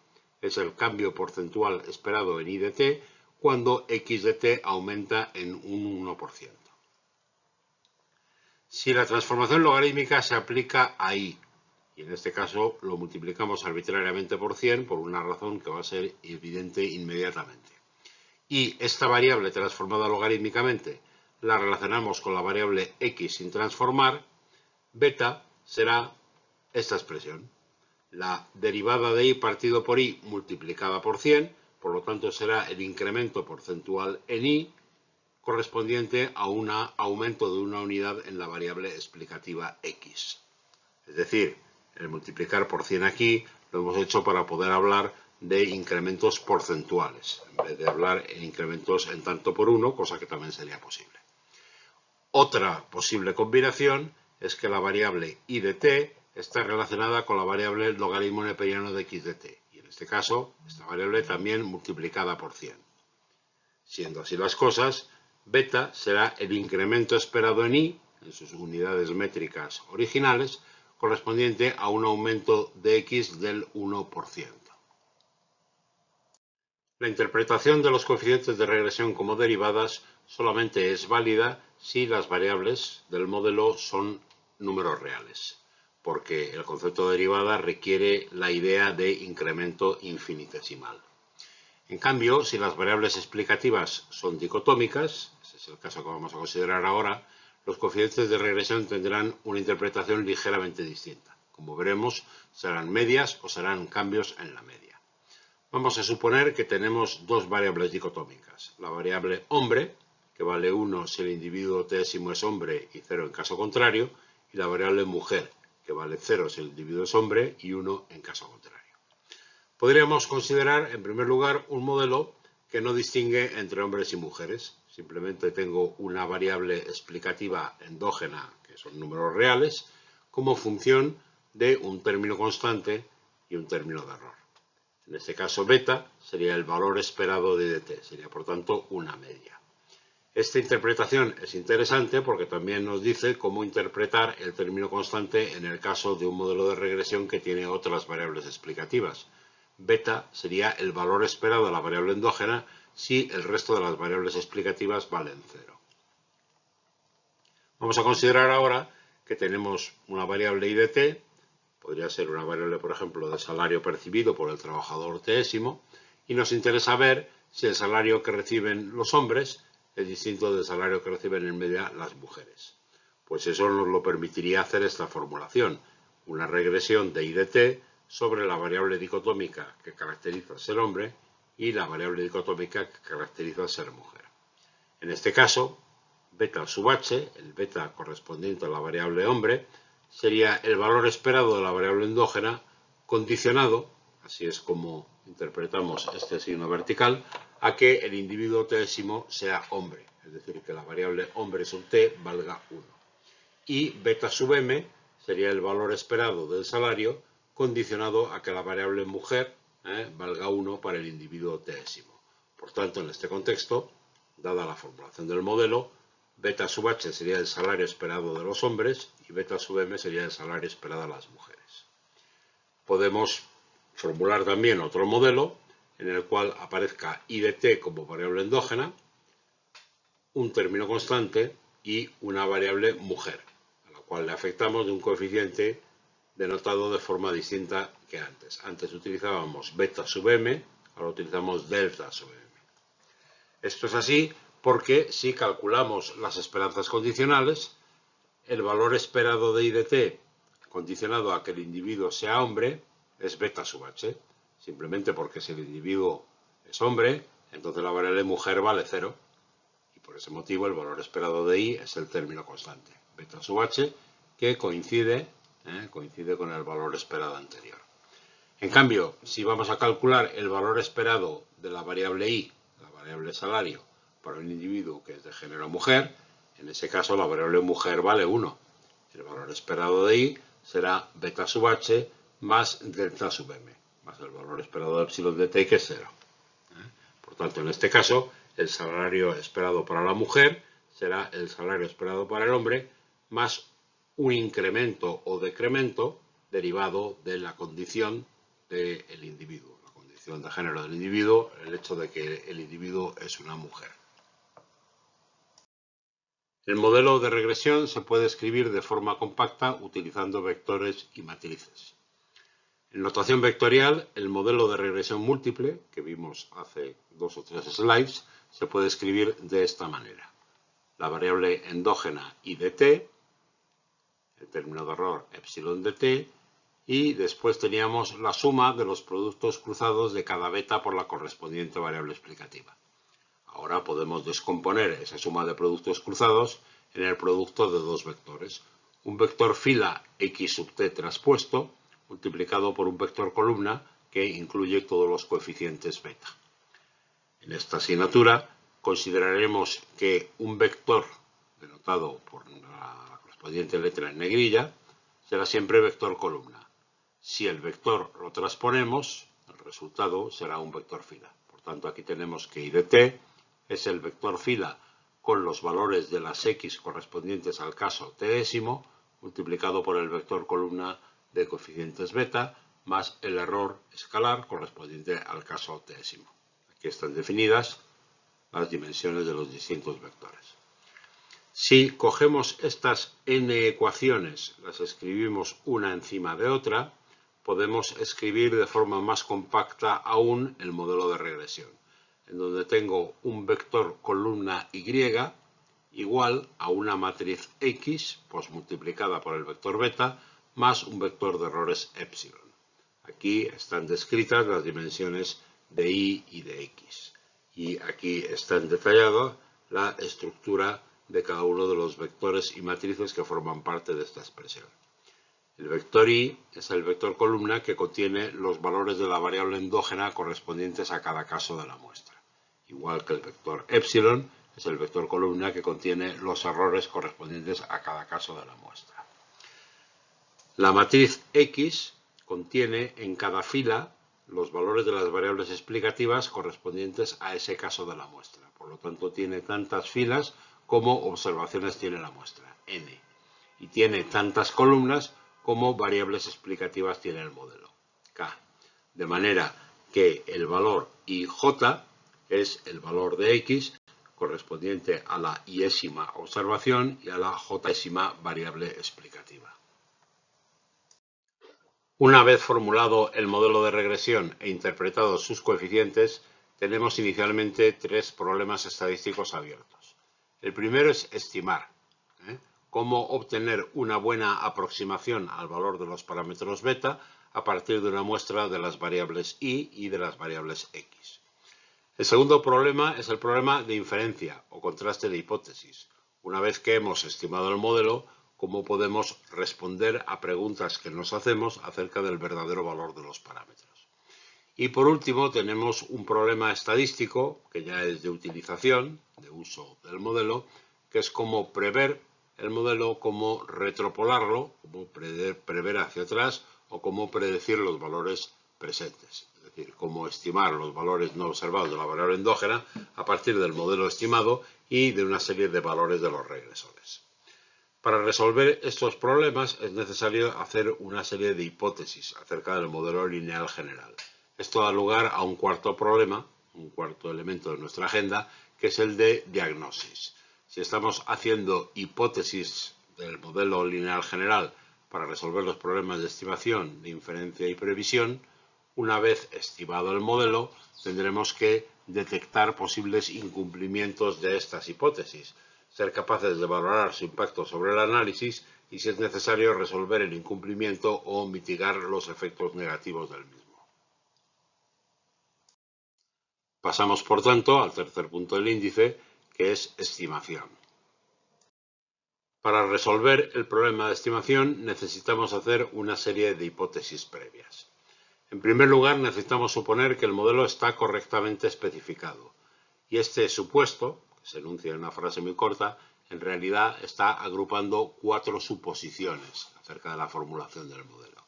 Es el cambio porcentual esperado en y de t cuando x de t aumenta en un 1%. Si la transformación logarítmica se aplica a y en este caso lo multiplicamos arbitrariamente por 100 por una razón que va a ser evidente inmediatamente, y esta variable transformada logarítmicamente la relacionamos con la variable x sin transformar, beta será esta expresión, la derivada de y partido por y multiplicada por 100, por lo tanto será el incremento porcentual en y correspondiente a un aumento de una unidad en la variable explicativa x. Es decir, el multiplicar por 100 aquí lo hemos hecho para poder hablar de incrementos porcentuales, en vez de hablar en incrementos en tanto por uno, cosa que también sería posible. Otra posible combinación es que la variable y de t está relacionada con la variable logaritmo neperiano de x de t, y en este caso, esta variable también multiplicada por 100. Siendo así las cosas, beta será el incremento esperado en y, en sus unidades métricas originales, correspondiente a un aumento de x del 1%. La interpretación de los coeficientes de regresión como derivadas solamente es válida si las variables del modelo son números reales, porque el concepto de derivada requiere la idea de incremento infinitesimal. En cambio, si las variables explicativas son dicotómicas, ese es el caso que vamos a considerar ahora, los coeficientes de regresión tendrán una interpretación ligeramente distinta. Como veremos, serán medias o serán cambios en la media. Vamos a suponer que tenemos dos variables dicotómicas. La variable hombre, que vale 1 si el individuo tésimo es hombre y 0 en caso contrario, y la variable mujer, que vale 0 si el individuo es hombre y 1 en caso contrario. Podríamos considerar, en primer lugar, un modelo que no distingue entre hombres y mujeres. Simplemente tengo una variable explicativa endógena, que son números reales, como función de un término constante y un término de error. En este caso, beta sería el valor esperado de dt, sería por tanto una media. Esta interpretación es interesante porque también nos dice cómo interpretar el término constante en el caso de un modelo de regresión que tiene otras variables explicativas. Beta sería el valor esperado de la variable endógena si el resto de las variables explicativas valen 0. Vamos a considerar ahora que tenemos una variable i de t, podría ser una variable, por ejemplo, de salario percibido por el trabajador tésimo, y nos interesa ver si el salario que reciben los hombres es distinto del salario que reciben en media las mujeres. Pues eso nos lo permitiría hacer esta formulación, una regresión de i de t sobre la variable dicotómica que caracteriza ser hombre y la variable dicotómica que caracteriza ser mujer. En este caso, beta sub h, el beta correspondiente a la variable hombre, sería el valor esperado de la variable endógena condicionado, así es como interpretamos este signo vertical, a que el individuo tésimo sea hombre, es decir, que la variable hombre sub t valga 1. Y beta sub m sería el valor esperado del salario condicionado a que la variable mujer valga 1 para el individuo tésimo. Por tanto, en este contexto, dada la formulación del modelo, beta sub h sería el salario esperado de los hombres y beta sub m sería el salario esperado de las mujeres. Podemos formular también otro modelo en el cual aparezca i de t como variable endógena, un término constante y una variable mujer, a la cual le afectamos de un coeficiente denotado de forma distinta que antes. Antes utilizábamos beta sub m, ahora utilizamos delta sub m. Esto es así porque si calculamos las esperanzas condicionales, el valor esperado de I de t, condicionado a que el individuo sea hombre, es beta sub h. Simplemente porque si el individuo es hombre, entonces la variable mujer vale 0. Y por ese motivo el valor esperado de I es el término constante, beta sub h, que coincide con el valor esperado anterior. En cambio, si vamos a calcular el valor esperado de la variable I, la variable salario, para un individuo que es de género mujer, en ese caso la variable mujer vale 1. El valor esperado de I será beta sub h más delta sub m, más el valor esperado de epsilon de t, que es 0. Por tanto, en este caso, el salario esperado para la mujer será el salario esperado para el hombre más un incremento o decremento derivado de la condición del individuo, la condición de género del individuo, el hecho de que el individuo es una mujer. El modelo de regresión se puede escribir de forma compacta utilizando vectores y matrices. En notación vectorial, el modelo de regresión múltiple, que vimos hace 2 o 3 slides, se puede escribir de esta manera. La variable endógena I de t, el término de error epsilon de t, y después teníamos la suma de los productos cruzados de cada beta por la correspondiente variable explicativa. Ahora podemos descomponer esa suma de productos cruzados en el producto de dos vectores. Un vector fila x sub t traspuesto, multiplicado por un vector columna que incluye todos los coeficientes beta. En esta asignatura consideraremos que un vector denotado por la correspondiente letra en negrilla será siempre vector columna. Si el vector lo transponemos, el resultado será un vector fila. Por tanto, aquí tenemos que I de t es el vector fila con los valores de las x correspondientes al caso t décimo, multiplicado por el vector columna de coeficientes beta, más el error escalar correspondiente al caso t décimo. Aquí están definidas las dimensiones de los distintos vectores. Si cogemos estas n ecuaciones, las escribimos una encima de otra, podemos escribir de forma más compacta aún el modelo de regresión, en donde tengo un vector columna y igual a una matriz x, pues multiplicada por el vector beta, más un vector de errores epsilon. Aquí están descritas las dimensiones de y y de x. Y aquí está detallada la estructura de cada uno de los vectores y matrices que forman parte de esta expresión. El vector i es el vector columna que contiene los valores de la variable endógena correspondientes a cada caso de la muestra. Igual que el vector epsilon es el vector columna que contiene los errores correspondientes a cada caso de la muestra. La matriz X contiene en cada fila los valores de las variables explicativas correspondientes a ese caso de la muestra. Por lo tanto, tiene tantas filas como observaciones tiene la muestra, n. Y tiene tantas columnas como variables explicativas tiene el modelo, k. De manera que el valor ij es el valor de x correspondiente a la iésima observación y a la jésima variable explicativa. Una vez formulado el modelo de regresión e interpretados sus coeficientes, tenemos inicialmente 3 problemas estadísticos abiertos. El primero es estimar cómo obtener una buena aproximación al valor de los parámetros beta a partir de una muestra de las variables y de las variables x. El segundo problema es el problema de inferencia o contraste de hipótesis. Una vez que hemos estimado el modelo, cómo podemos responder a preguntas que nos hacemos acerca del verdadero valor de los parámetros. Y por último tenemos un problema estadístico, que ya es de utilización, de uso del modelo, que es cómo prever el modelo, cómo retropolarlo, cómo prever hacia atrás o cómo predecir los valores presentes. Es decir, cómo estimar los valores no observados de la variable endógena a partir del modelo estimado y de una serie de valores de los regresores. Para resolver estos problemas es necesario hacer una serie de hipótesis acerca del modelo lineal general. Esto da lugar a un cuarto problema, un cuarto elemento de nuestra agenda, que es el de diagnosis. Si estamos haciendo hipótesis del modelo lineal general para resolver los problemas de estimación, de inferencia y previsión, una vez estimado el modelo, tendremos que detectar posibles incumplimientos de estas hipótesis. ser capaces de valorar su impacto sobre el análisis y, si es necesario, resolver el incumplimiento o mitigar los efectos negativos del mismo. Pasamos, por tanto, al tercer punto del índice, que es estimación. Para resolver el problema de estimación necesitamos hacer una serie de hipótesis previas. En primer lugar, necesitamos suponer que el modelo está correctamente especificado. Y este supuesto, que se enuncia en una frase muy corta, en realidad está agrupando 4 suposiciones acerca de la formulación del modelo.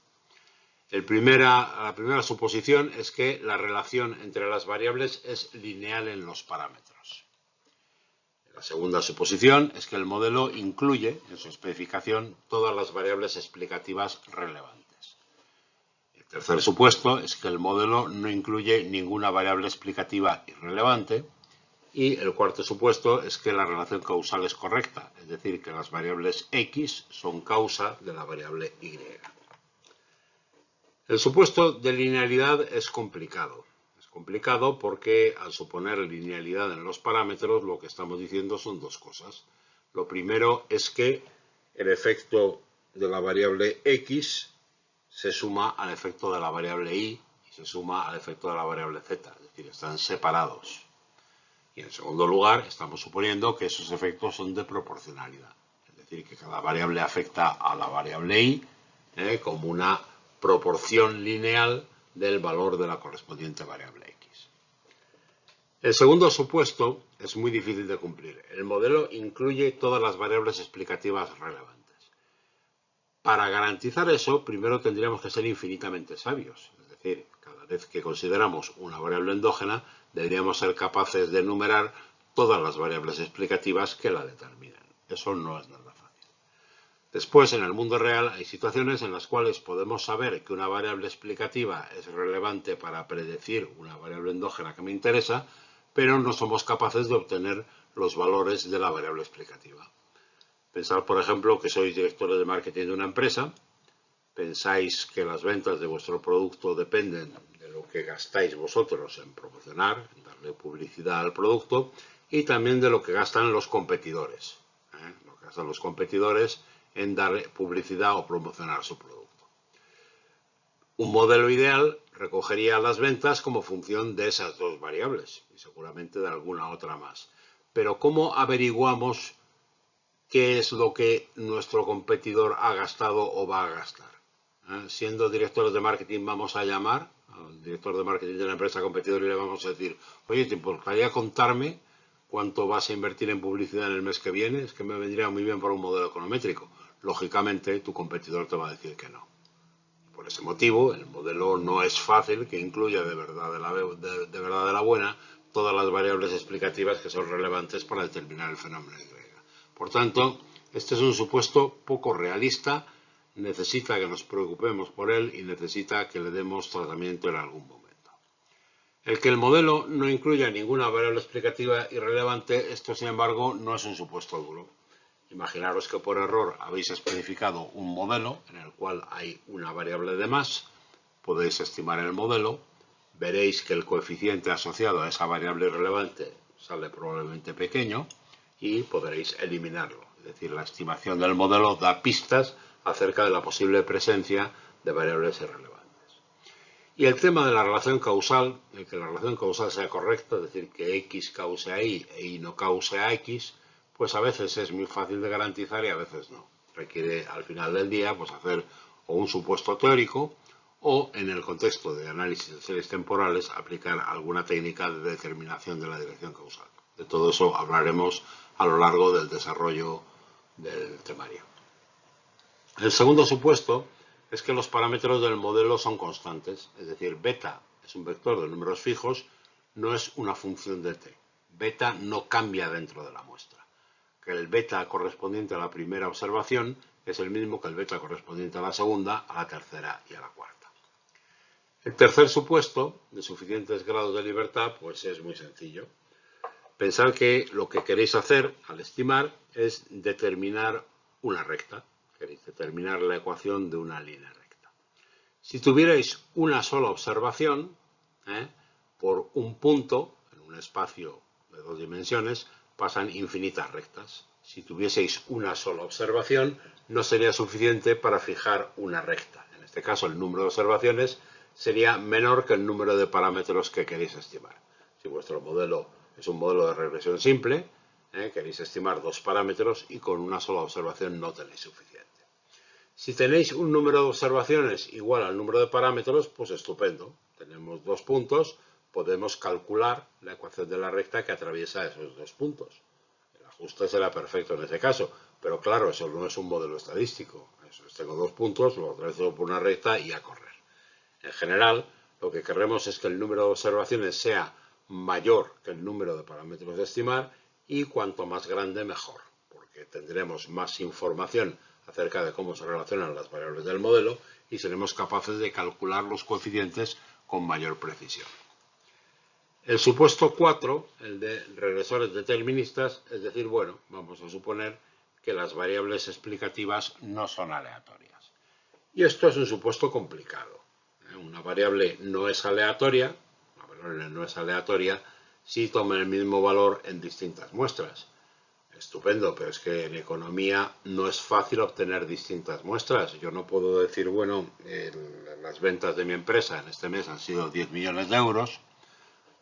La primera suposición es que la relación entre las variables es lineal en los parámetros. La segunda suposición es que el modelo incluye en su especificación todas las variables explicativas relevantes. El tercer supuesto es que el modelo no incluye ninguna variable explicativa irrelevante. Y el cuarto supuesto es que la relación causal es correcta, es decir, que las variables X son causa de la variable Y. El supuesto de linealidad es complicado. Es complicado porque al suponer linealidad en los parámetros, lo que estamos diciendo son dos cosas. Lo primero es que el efecto de la variable X se suma al efecto de la variable Y y se suma al efecto de la variable Z, es decir, están separados. Y en segundo lugar, estamos suponiendo que esos efectos son de proporcionalidad, es decir, que cada variable afecta a la variable Y como una proporción lineal del valor de la correspondiente variable X. El segundo supuesto es muy difícil de cumplir. El modelo incluye todas las variables explicativas relevantes. Para garantizar eso, primero tendríamos que ser infinitamente sabios, es decir, cada vez que consideramos una variable endógena, deberíamos ser capaces de enumerar todas las variables explicativas que la determinan. Eso no es nada fácil. Después, en el mundo real, hay situaciones en las cuales podemos saber que una variable explicativa es relevante para predecir una variable endógena que me interesa, pero no somos capaces de obtener los valores de la variable explicativa. Pensad, por ejemplo, que sois directores de marketing de una empresa, pensáis que las ventas de vuestro producto dependen de lo que gastáis vosotros en promocionar, en darle publicidad al producto, y también de lo que gastan los competidores. Lo que gastan los competidores en darle publicidad o promocionar su producto. Un modelo ideal recogería las ventas como función de esas dos variables, y seguramente de alguna otra más. Pero ¿cómo averiguamos qué es lo que nuestro competidor ha gastado o va a gastar? Siendo directores de marketing, vamos a llamar al director de marketing de la empresa competidor y le vamos a decir: oye, ¿te importaría contarme cuánto vas a invertir en publicidad en el mes que viene? Es que me vendría muy bien para un modelo econométrico. Lógicamente, tu competidor te va a decir que no. Por ese motivo, el modelo no es fácil que incluya de verdad de la buena todas las variables explicativas que son relevantes para determinar el fenómeno Y. Por tanto, este es un supuesto poco realista, necesita que nos preocupemos por él y necesita que le demos tratamiento en algún momento. El que el modelo no incluya ninguna variable explicativa irrelevante, esto sin embargo no es un supuesto duro. Imaginaros que por error habéis especificado un modelo en el cual hay una variable de más, podéis estimar el modelo, veréis que el coeficiente asociado a esa variable irrelevante sale probablemente pequeño y podréis eliminarlo. Es decir, la estimación del modelo da pistas acerca de la posible presencia de variables irrelevantes. Y el tema de la relación causal, el que la relación causal sea correcta, es decir, que X cause a Y e Y no cause a X, pues a veces es muy fácil de garantizar y a veces no. Requiere al final del día pues hacer o un supuesto teórico o, en el contexto de análisis de series temporales, aplicar alguna técnica de determinación de la dirección causal. De todo eso hablaremos a lo largo del desarrollo del temario. El segundo supuesto es que los parámetros del modelo son constantes, es decir, beta es un vector de números fijos, no es una función de t. Beta no cambia dentro de la muestra. Que el beta correspondiente a la primera observación es el mismo que el beta correspondiente a la segunda, a la tercera y a la cuarta. El tercer supuesto, de suficientes grados de libertad, pues es muy sencillo. Pensad que lo que queréis hacer al estimar es determinar una recta. Queréis determinar la ecuación de una línea recta. Si tuvierais una sola observación, por un punto, en un espacio de 2 dimensiones, pasan infinitas rectas. Si tuvieseis una sola observación, no sería suficiente para fijar una recta. En este caso, el número de observaciones sería menor que el número de parámetros que queréis estimar. Si vuestro modelo es un modelo de regresión simple, queréis estimar 2 parámetros y con una sola observación no tenéis suficiente. Si tenéis un número de observaciones igual al número de parámetros, pues estupendo. Tenemos 2 puntos, podemos calcular la ecuación de la recta que atraviesa esos 2 puntos. El ajuste será perfecto en ese caso, pero claro, eso no es un modelo estadístico. Eso es, tengo 2 puntos, lo atravieso por una recta y a correr. En general, lo que queremos es que el número de observaciones sea mayor que el número de parámetros de estimar y cuanto más grande mejor, porque tendremos más información acerca de cómo se relacionan las variables del modelo y seremos capaces de calcular los coeficientes con mayor precisión. El supuesto 4, el de regresores deterministas, es decir, bueno, vamos a suponer que las variables explicativas no son aleatorias. Y esto es un supuesto complicado. Una variable no es aleatoria, si toma el mismo valor en distintas muestras. Estupendo, pero es que en economía no es fácil obtener distintas muestras. Yo no puedo decir, bueno, las ventas de mi empresa en este mes han sido 10 millones de euros,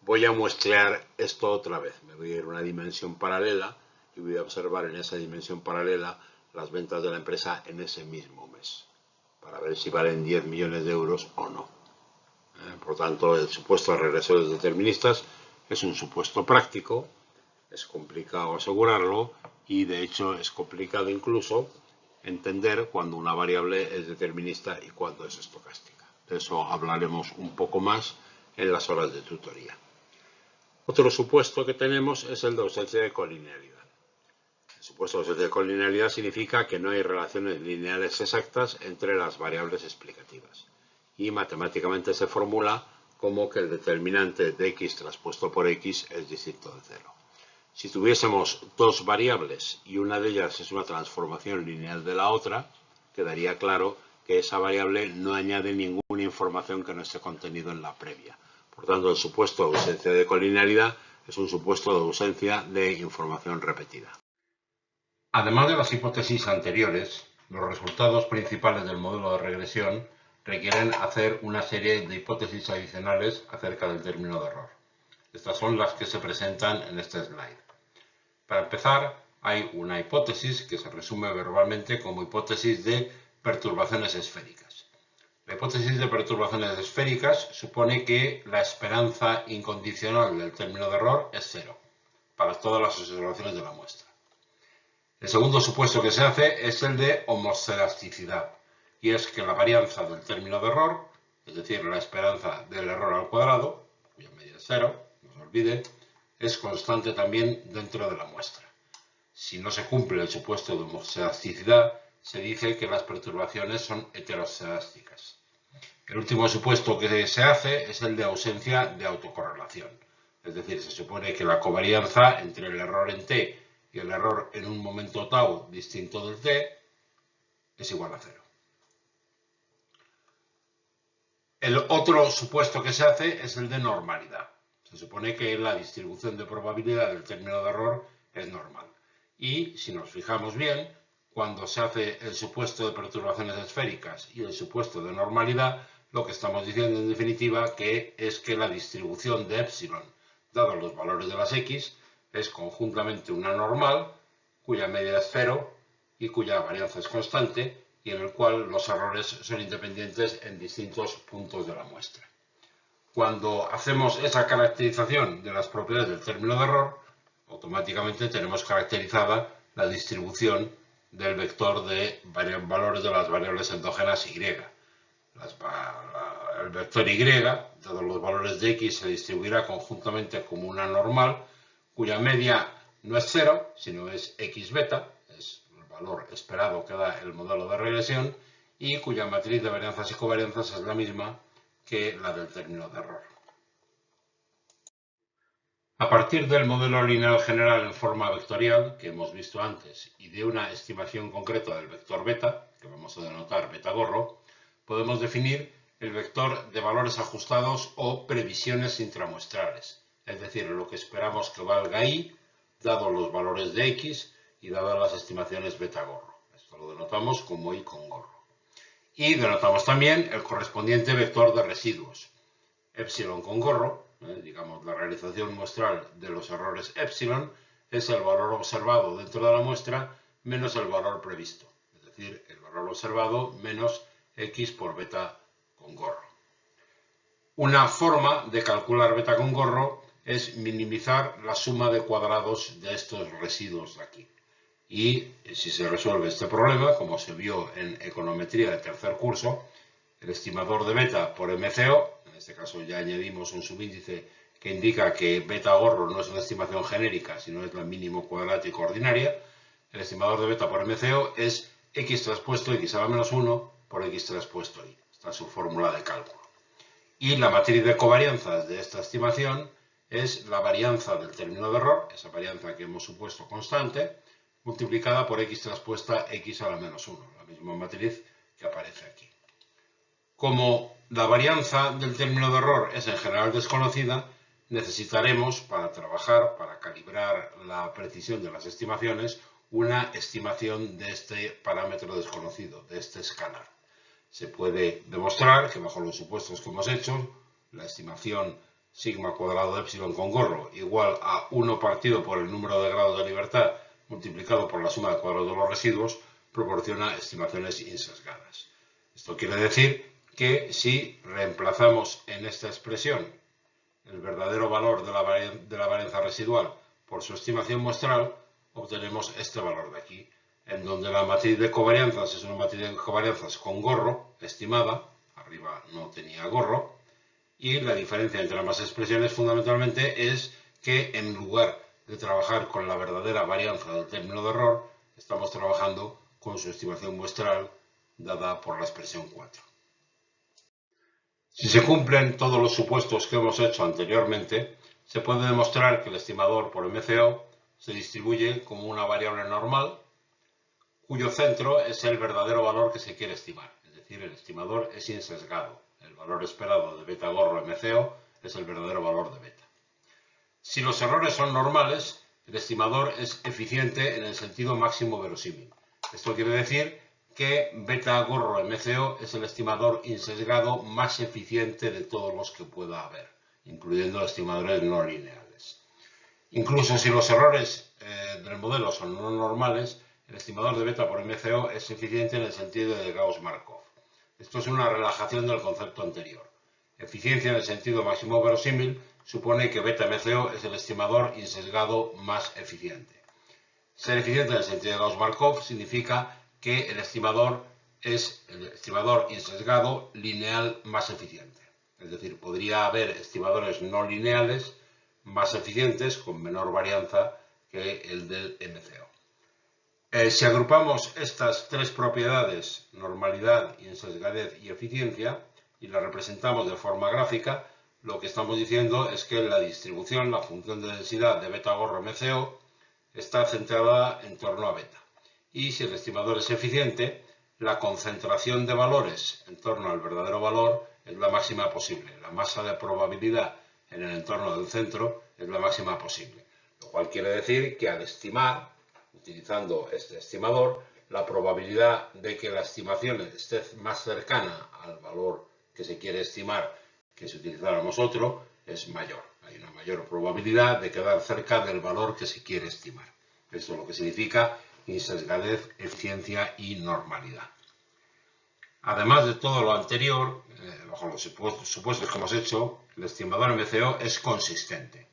voy a muestrear esto otra vez. Me voy a ir a una dimensión paralela y voy a observar en esa dimensión paralela las ventas de la empresa en ese mismo mes, para ver si valen 10 millones de euros o no. Por tanto, el supuesto de regresores deterministas es un supuesto práctico, es complicado asegurarlo y de hecho es complicado incluso entender cuando una variable es determinista y cuando es estocástica. De eso hablaremos un poco más en las horas de tutoría. Otro supuesto que tenemos es el de ausencia de colinealidad. El supuesto de ausencia de colinealidad significa que no hay relaciones lineales exactas entre las variables explicativas y matemáticamente se formula como que el determinante de x traspuesto por x es distinto de 0. Si tuviésemos 2 variables y una de ellas es una transformación lineal de la otra, quedaría claro que esa variable no añade ninguna información que no esté contenido en la previa. Por tanto, el supuesto de ausencia de colinealidad es un supuesto de ausencia de información repetida. Además de las hipótesis anteriores, los resultados principales del modelo de regresión requieren hacer una serie de hipótesis adicionales acerca del término de error. Estas son las que se presentan en este slide. Para empezar, hay una hipótesis que se resume verbalmente como hipótesis de perturbaciones esféricas. La hipótesis de perturbaciones esféricas supone que la esperanza incondicional del término de error es 0 para todas las observaciones de la muestra. El segundo supuesto que se hace es el de homoscedasticidad, y es que la varianza del término de error, es decir, la esperanza del error al cuadrado, cuya media es 0, no se olvide, es constante también dentro de la muestra. Si no se cumple el supuesto de homoscedasticidad, se dice que las perturbaciones son heteroscedásticas. El último supuesto que se hace es el de ausencia de autocorrelación. Es decir, se supone que la covarianza entre el error en t y el error en un momento tau distinto del t es igual a 0. El otro supuesto que se hace es el de normalidad. Se supone que la distribución de probabilidad del término de error es normal. Y si nos fijamos bien, cuando se hace el supuesto de perturbaciones esféricas y el supuesto de normalidad, lo que estamos diciendo en definitiva es que la distribución de epsilon, dados los valores de las x, es conjuntamente una normal, cuya media es 0 y cuya varianza es constante, y en el cual los errores son independientes en distintos puntos de la muestra. Cuando hacemos esa caracterización de las propiedades del término de error, automáticamente tenemos caracterizada la distribución del vector de valores de las variables endógenas y. El vector y, dados los valores de x, se distribuirá conjuntamente como una normal, cuya media no es 0, sino es x beta, es el valor esperado que da el modelo de regresión, y cuya matriz de varianzas y covarianzas es la misma que la del término de error. A partir del modelo lineal general en forma vectorial, que hemos visto antes, y de una estimación concreta del vector beta, que vamos a denotar beta gorro, podemos definir el vector de valores ajustados o previsiones intramuestrales, es decir, lo que esperamos que valga y, dado los valores de x, y dadas las estimaciones beta gorro. Esto lo denotamos como I con gorro. Y denotamos también el correspondiente vector de residuos. Epsilon con gorro, digamos la realización muestral de los errores epsilon, es el valor observado dentro de la muestra menos el valor previsto. Es decir, el valor observado menos X por beta con gorro. Una forma de calcular beta con gorro es minimizar la suma de cuadrados de estos residuos de aquí. Y si se resuelve este problema, como se vio en econometría de tercer curso, el estimador de beta por MCO, en este caso ya añadimos un subíndice que indica que beta gorro no es una estimación genérica, sino es la mínimo cuadrática ordinaria, el estimador de beta por MCO es X traspuesto X a la menos 1 por X traspuesto Y. Esta es su fórmula de cálculo. Y la matriz de covarianzas de esta estimación es la varianza del término de error, esa varianza que hemos supuesto constante, multiplicada por X traspuesta X a la menos 1, la misma matriz que aparece aquí. Como la varianza del término de error es en general desconocida, necesitaremos para trabajar, para calibrar la precisión de las estimaciones, una estimación de este parámetro desconocido, de este escalar. Se puede demostrar que bajo los supuestos que hemos hecho, la estimación sigma cuadrado de epsilon con gorro igual a 1 partido por el número de grados de libertad multiplicado por la suma de cuadrados de los residuos proporciona estimaciones insesgadas. Esto quiere decir que si reemplazamos en esta expresión el verdadero valor de la varianza residual por su estimación muestral, obtenemos este valor de aquí, en donde la matriz de covarianzas es una matriz de covarianzas con gorro estimada, arriba no tenía gorro, y la diferencia entre ambas expresiones fundamentalmente es que en lugar de trabajar con la verdadera varianza del término de error, estamos trabajando con su estimación muestral dada por la expresión 4. Si se cumplen todos los supuestos que hemos hecho anteriormente, se puede demostrar que el estimador por MCO se distribuye como una variable normal, cuyo centro es el verdadero valor que se quiere estimar. Es decir, el estimador es insesgado. El valor esperado de beta gorro MCO es el verdadero valor de beta. Si los errores son normales, el estimador es eficiente en el sentido máximo verosímil. Esto quiere decir que beta gorro MCO es el estimador insesgado más eficiente de todos los que pueda haber, incluyendo estimadores no lineales. Incluso si los errores del modelo son no normales, el estimador de beta por MCO es eficiente en el sentido de Gauss-Markov. Esto es una relajación del concepto anterior. Eficiencia en el sentido máximo verosímil supone que beta MCO es el estimador insesgado más eficiente. Ser eficiente en el sentido de Gauss-Markov significa que el estimador es el estimador insesgado lineal más eficiente. Es decir, podría haber estimadores no lineales más eficientes con menor varianza que el del MCO. Si agrupamos estas tres propiedades, normalidad, insesgadez y eficiencia, y las representamos de forma gráfica, lo que estamos diciendo es que la distribución, la función de densidad de beta gorro MCO, está centrada en torno a beta. Y si el estimador es eficiente, la concentración de valores en torno al verdadero valor es la máxima posible. La masa de probabilidad en el entorno del centro es la máxima posible. Lo cual quiere decir que al estimar, utilizando este estimador, la probabilidad de que la estimación esté más cercana al valor que se quiere estimar que si utilizáramos otro es mayor. Hay una mayor probabilidad de quedar cerca del valor que se quiere estimar. Esto es lo que significa insesgadez, eficiencia y normalidad. Además de todo lo anterior, bajo los supuestos que hemos hecho, el estimador MCO es consistente.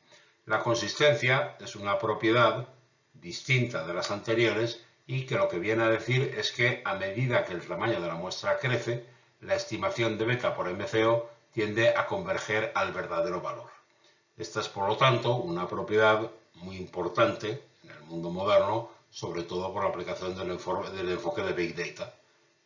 La consistencia es una propiedad distinta de las anteriores y que lo que viene a decir es que a medida que el tamaño de la muestra crece, la estimación de beta por MCO tiende a converger al verdadero valor. Esta es, por lo tanto, una propiedad muy importante en el mundo moderno, sobre todo por la aplicación del enfoque de Big Data.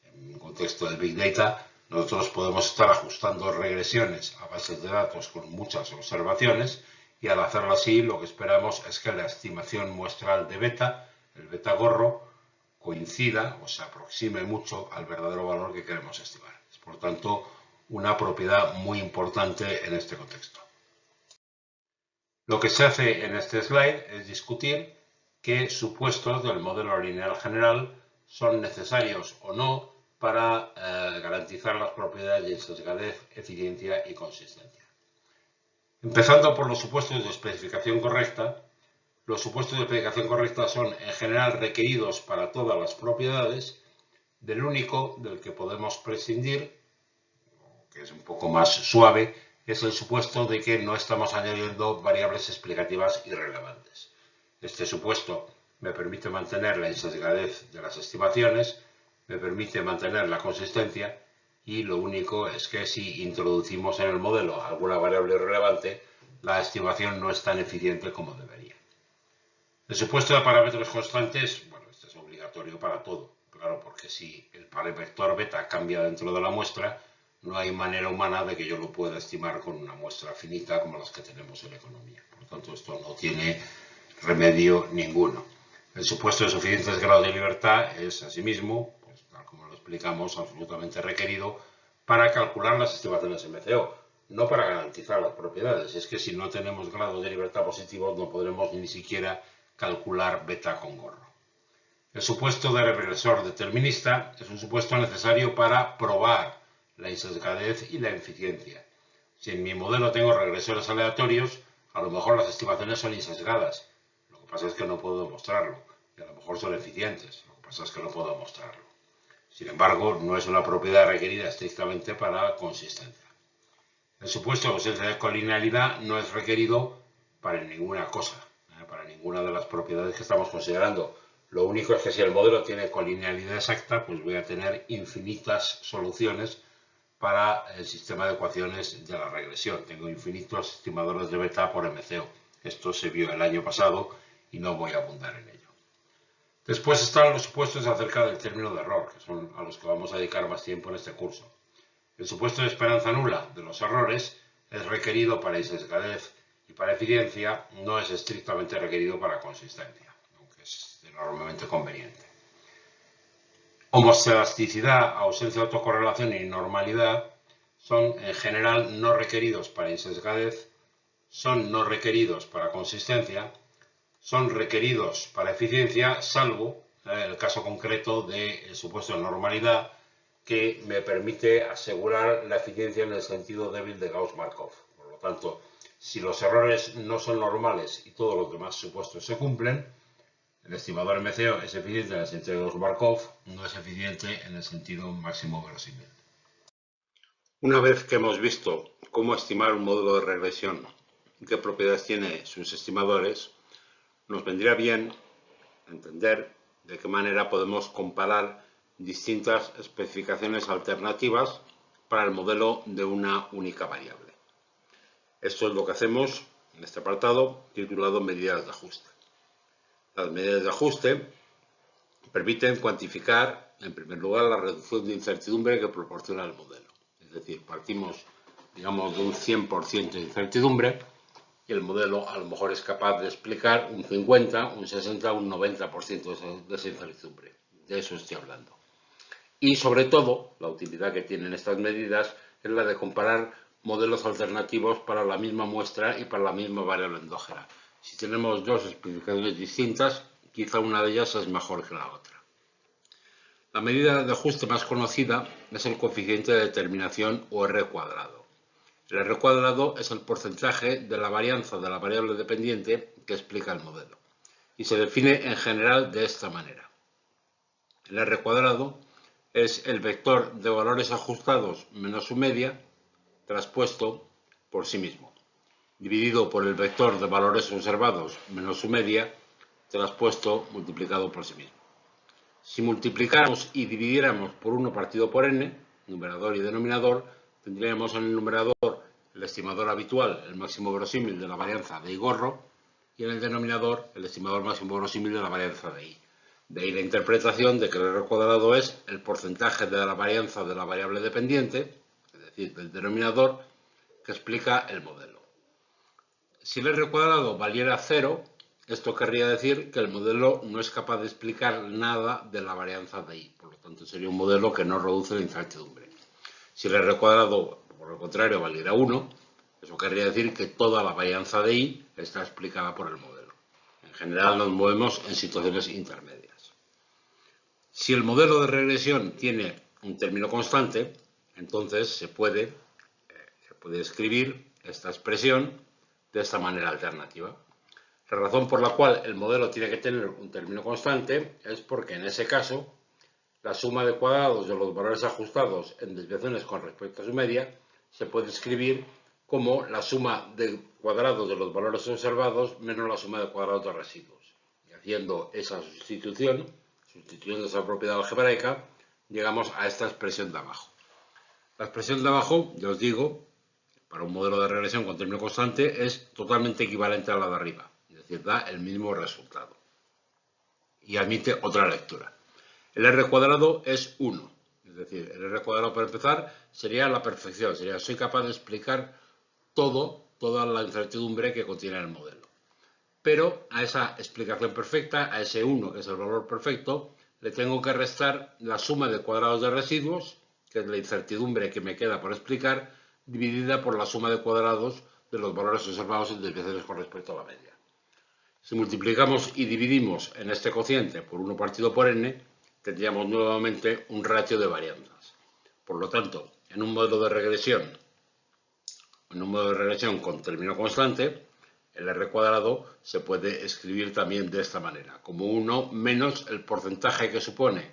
En un contexto de Big Data, nosotros podemos estar ajustando regresiones a bases de datos con muchas observaciones y al hacerlo así, lo que esperamos es que la estimación muestral de beta, el beta gorro, coincida o se aproxime mucho al verdadero valor que queremos estimar. Es, por tanto, una propiedad muy importante en este contexto. Lo que se hace en este slide es discutir qué supuestos del modelo lineal general son necesarios o no para garantizar las propiedades de insosgadez, eficiencia y consistencia. Empezando por los supuestos de especificación correcta. Los supuestos de especificación correcta son en general requeridos para todas las propiedades. Del único del que podemos prescindir, que es un poco más suave, es el supuesto de que no estamos añadiendo variables explicativas irrelevantes. Este supuesto me permite mantener la insosgadez de las estimaciones, me permite mantener la consistencia, y lo único es que si introducimos en el modelo alguna variable irrelevante, la estimación no es tan eficiente como debería. El supuesto de parámetros constantes, bueno, este es obligatorio para todo, claro, porque si el vector beta cambia dentro de la muestra, no hay manera humana de que yo lo pueda estimar con una muestra finita como las que tenemos en economía. Por lo tanto, esto no tiene remedio ninguno. El supuesto de suficientes grados de libertad es, asimismo, pues, tal como lo explicamos, absolutamente requerido para calcular las estimaciones MCO, no para garantizar las propiedades. Es que si no tenemos grados de libertad positivos, no podremos ni siquiera calcular beta con gorro. El supuesto de regresor determinista es un supuesto necesario para probar la insosgadez y la eficiencia. Si en mi modelo tengo regresores aleatorios, a lo mejor las estimaciones son insesgadas. Lo que pasa es que no puedo demostrarlo. Y a lo mejor son eficientes. Lo que pasa es que no puedo demostrarlo. Sin embargo, no es una propiedad requerida estrictamente para consistencia. El supuesto de ausencia de colinealidad no es requerido para ninguna cosa, para ninguna de las propiedades que estamos considerando. Lo único es que si el modelo tiene colinealidad exacta, pues voy a tener infinitas soluciones para el sistema de ecuaciones de la regresión. Tengo infinitos estimadores de beta por MCO. Esto se vio el año pasado y no voy a abundar en ello. Después están los supuestos acerca del término de error, que son a los que vamos a dedicar más tiempo en este curso. El supuesto de esperanza nula de los errores es requerido para insosgadez y para eficiencia, no es estrictamente requerido para consistencia, aunque es enormemente conveniente. Homoelasticidad, ausencia de autocorrelación y normalidad son en general no requeridos para insosgadez, son no requeridos para consistencia, son requeridos para eficiencia, salvo el caso concreto del supuesto de normalidad, que me permite asegurar la eficiencia en el sentido débil de Gauss-Markov. Por lo tanto, si los errores no son normales y todos los demás supuestos se cumplen, el estimador MCO es eficiente en el sentido de Gauss-Markov, no es eficiente en el sentido máximo verosímil. Una vez que hemos visto cómo estimar un modelo de regresión y qué propiedades tiene sus estimadores, nos vendría bien entender de qué manera podemos comparar distintas especificaciones alternativas para el modelo de una única variable. Esto es lo que hacemos en este apartado titulado medidas de ajuste. Las medidas de ajuste permiten cuantificar, en primer lugar, la reducción de incertidumbre que proporciona el modelo. Es decir, partimos, digamos, de un 100% de incertidumbre y el modelo a lo mejor es capaz de explicar un 50, un 60, un 90% de esa incertidumbre. De eso estoy hablando. Y sobre todo, la utilidad que tienen estas medidas es la de comparar modelos alternativos para la misma muestra y para la misma variable endógena. Si tenemos dos especificaciones distintas, quizá una de ellas es mejor que la otra. La medida de ajuste más conocida es el coeficiente de determinación o R cuadrado. El R cuadrado es el porcentaje de la varianza de la variable dependiente que explica el modelo y se define en general de esta manera. El R cuadrado es el vector de valores ajustados menos su media traspuesto por sí mismo, dividido por el vector de valores observados menos su media traspuesto multiplicado por sí mismo. Si multiplicáramos y dividiéramos por 1 partido por n, numerador y denominador, tendríamos en el numerador el estimador habitual, el máximo verosímil de la varianza de I-gorro, y en el denominador el estimador máximo verosímil de la varianza de I. De ahí la interpretación de que el R cuadrado es el porcentaje de la varianza de la variable dependiente, es decir, del denominador, que explica el modelo. Si el R cuadrado valiera 0, esto querría decir que el modelo no es capaz de explicar nada de la varianza de I. Por lo tanto, sería un modelo que no reduce la incertidumbre. Si el R cuadrado, por el contrario, valiera 1, eso querría decir que toda la varianza de I está explicada por el modelo. En general nos movemos en situaciones intermedias. Si el modelo de regresión tiene un término constante, entonces se puede escribir esta expresión de esta manera alternativa. La razón por la cual el modelo tiene que tener un término constante es porque en ese caso la suma de cuadrados de los valores ajustados en desviaciones con respecto a su media se puede escribir como la suma de cuadrados de los valores observados menos la suma de cuadrados de residuos. Y haciendo esa sustitución, sustituyendo esa propiedad algebraica, llegamos a esta expresión de abajo. La expresión de abajo, ya os digo, para un modelo de regresión con término constante es totalmente equivalente a la de arriba, es decir, da el mismo resultado y admite otra lectura. El R cuadrado es 1, es decir, el R cuadrado para empezar sería la perfección, sería soy capaz de explicar toda la incertidumbre que contiene el modelo. Pero a esa explicación perfecta, a ese 1 que es el valor perfecto, le tengo que restar la suma de cuadrados de residuos, que es la incertidumbre que me queda por explicar, dividida por la suma de cuadrados de los valores observados en desviaciones con respecto a la media. Si multiplicamos y dividimos en este cociente por 1 partido por n, tendríamos nuevamente un ratio de varianzas. Por lo tanto, en un modelo de regresión con término constante, el R cuadrado se puede escribir también de esta manera, como 1 menos el porcentaje que supone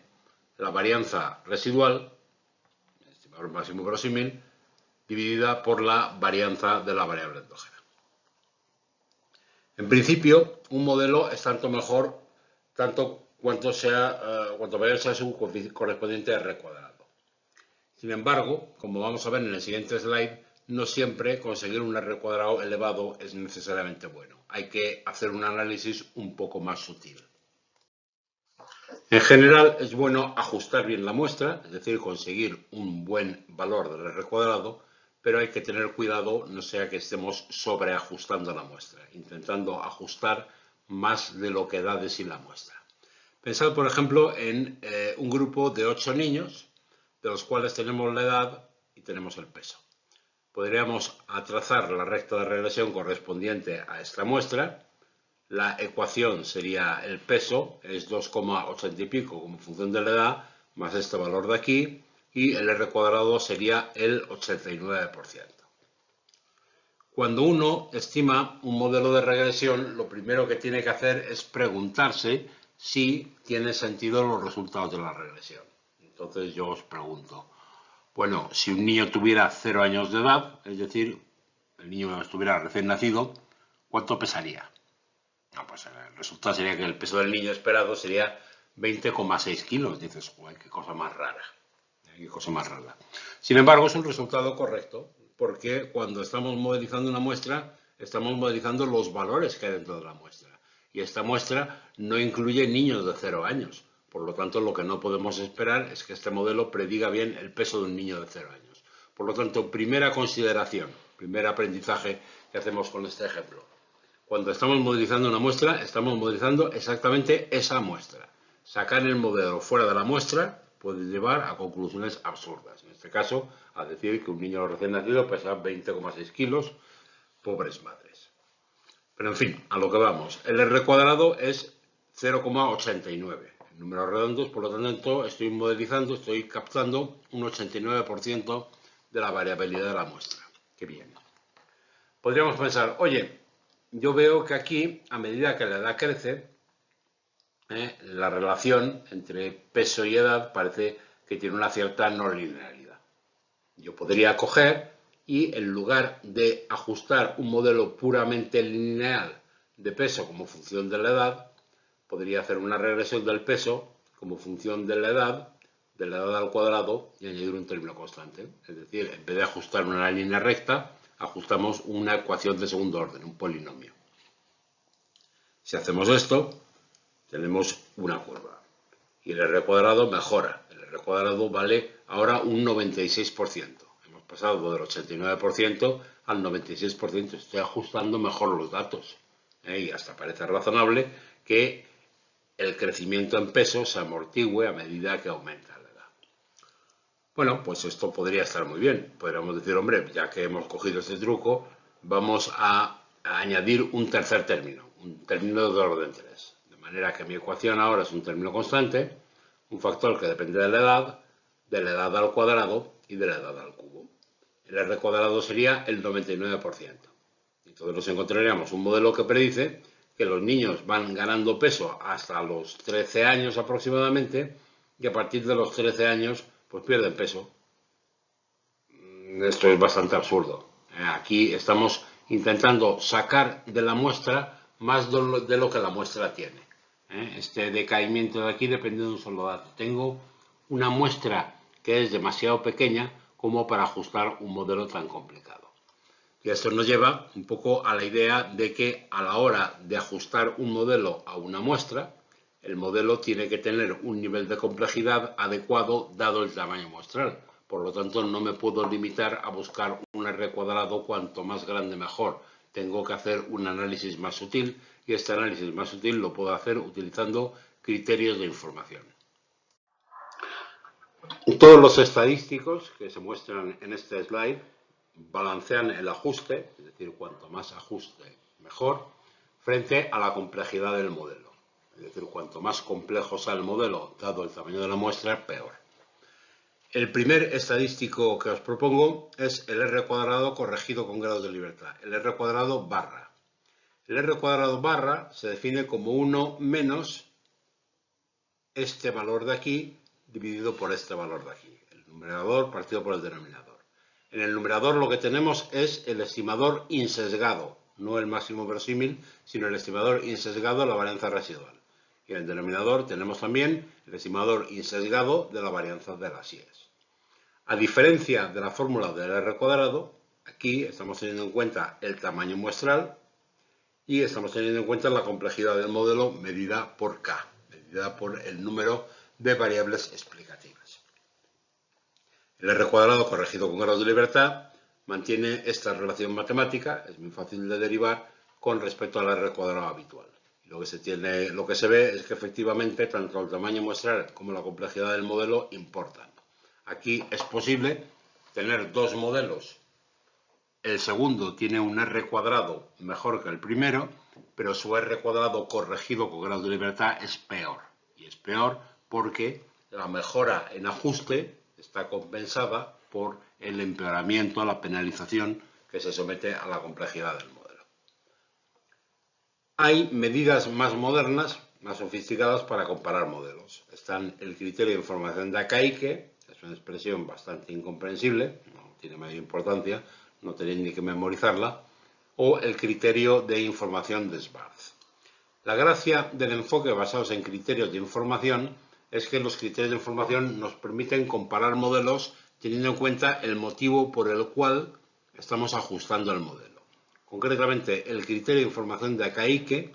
la varianza residual, el estimador máximo verosímil, dividida por la varianza de la variable endógena. En principio, un modelo es tanto mejor cuanto mayor sea su correspondiente R cuadrado. Sin embargo, como vamos a ver en el siguiente slide, no siempre conseguir un R cuadrado elevado es necesariamente bueno. Hay que hacer un análisis un poco más sutil. En general, es bueno ajustar bien la muestra, es decir, conseguir un buen valor del R cuadrado, pero hay que tener cuidado, no sea que estemos sobreajustando la muestra, intentando ajustar más de lo que da de sí la muestra. Pensad, por ejemplo, en un grupo de 8 niños, de los cuales tenemos la edad y tenemos el peso. Podríamos trazar la recta de regresión correspondiente a esta muestra. La ecuación sería el peso, es 2,80 y pico como función de la edad, más este valor de aquí, y el R cuadrado sería el 89%. Cuando uno estima un modelo de regresión, lo primero que tiene que hacer es preguntarse si tiene sentido los resultados de la regresión. Entonces yo os pregunto, bueno, si un niño tuviera 0 años de edad, es decir, el niño estuviera recién nacido, ¿cuánto pesaría? No, pues el resultado sería que el peso del niño esperado sería 20,6 kilos. Dices, qué cosa más rara. Qué cosa más rara. Sin embargo, es un resultado correcto, porque cuando estamos modelizando una muestra, estamos modelizando los valores que hay dentro de la muestra. Y esta muestra no incluye niños de 0 años. Por lo tanto, lo que no podemos esperar es que este modelo prediga bien el peso de un niño de 0 años. Por lo tanto, primera consideración, primer aprendizaje que hacemos con este ejemplo. Cuando estamos modelizando una muestra, estamos modelizando exactamente esa muestra. Sacar el modelo fuera de la muestra puede llevar a conclusiones absurdas. En este caso, a decir que un niño recién nacido pesa 20,6 kilos, pobres madres. Pero en fin, a lo que vamos. El R cuadrado es 0,89. En números redondos, por lo tanto, estoy modelizando, estoy captando un 89% de la variabilidad de la muestra. Qué bien. Podríamos pensar, oye, yo veo que aquí, a medida que la edad crece, la relación entre peso y edad parece que tiene una cierta no linealidad. Yo podría coger y en lugar de ajustar un modelo puramente lineal de peso como función de la edad, podría hacer una regresión del peso como función de la edad al cuadrado y añadir un término constante. Es decir, en vez de ajustar una línea recta, ajustamos una ecuación de segundo orden, un polinomio. Si hacemos esto, tenemos una curva. Y el R cuadrado mejora. El R cuadrado vale ahora un 96%. Hemos pasado del 89% al 96%. Estoy ajustando mejor los datos. Y hasta parece razonable que el crecimiento en peso se amortigüe a medida que aumenta la edad. Bueno, pues esto podría estar muy bien. Podríamos decir, hombre, ya que hemos cogido este truco, vamos a añadir un tercer término. un término del orden 3. De manera que mi ecuación ahora es un término constante, un factor que depende de la edad al cuadrado y de la edad al cubo. El R cuadrado sería el 99%. Entonces nos encontraríamos un modelo que predice que los niños van ganando peso hasta los 13 años aproximadamente y a partir de los 13 años pues pierden peso. Esto es bastante absurdo. Aquí estamos intentando sacar de la muestra más de lo que la muestra tiene. Este decaimiento de aquí depende de un solo dato. Tengo una muestra que es demasiado pequeña como para ajustar un modelo tan complicado. Y esto nos lleva un poco a la idea de que a la hora de ajustar un modelo a una muestra, el modelo tiene que tener un nivel de complejidad adecuado dado el tamaño muestral. Por lo tanto, no me puedo limitar a buscar un R cuadrado cuanto más grande mejor. Tengo que hacer un análisis más sutil y este análisis más sutil lo puedo hacer utilizando criterios de información. Todos los estadísticos que se muestran en este slide balancean el ajuste, es decir, cuanto más ajuste mejor, frente a la complejidad del modelo. Es decir, cuanto más complejo sea el modelo, dado el tamaño de la muestra, peor. El primer estadístico que os propongo es el R cuadrado corregido con grados de libertad, el R cuadrado barra. El R cuadrado barra se define como 1 menos este valor de aquí dividido por este valor de aquí. El numerador partido por el denominador. En el numerador lo que tenemos es el estimador insesgado, no el máximo verosímil, sino el estimador insesgado de la varianza residual. Y en el denominador tenemos también el estimador insesgado de la varianza de las IES. A diferencia de la fórmula del R cuadrado, aquí estamos teniendo en cuenta el tamaño muestral y estamos teniendo en cuenta la complejidad del modelo medida por K, medida por el número de variables explicativas. El R cuadrado corregido con grados de libertad mantiene esta relación matemática, es muy fácil de derivar con respecto al R cuadrado habitual. Lo que se ve es que efectivamente tanto el tamaño muestral como la complejidad del modelo importan. Aquí es posible tener dos modelos. El segundo tiene un R cuadrado mejor que el primero, pero su R cuadrado corregido con grado de libertad es peor. Y es peor porque la mejora en ajuste está compensada por el empeoramiento, la penalización que se somete a la complejidad del modelo. Hay medidas más modernas, más sofisticadas para comparar modelos. Están el criterio de información de Akaike, es una expresión bastante incomprensible, no tiene mayor importancia, no tenéis ni que memorizarla, o el criterio de información de Schwarz. La gracia del enfoque basados en criterios de información es que los criterios de información nos permiten comparar modelos teniendo en cuenta el motivo por el cual estamos ajustando el modelo. Concretamente, el criterio de información de Akaike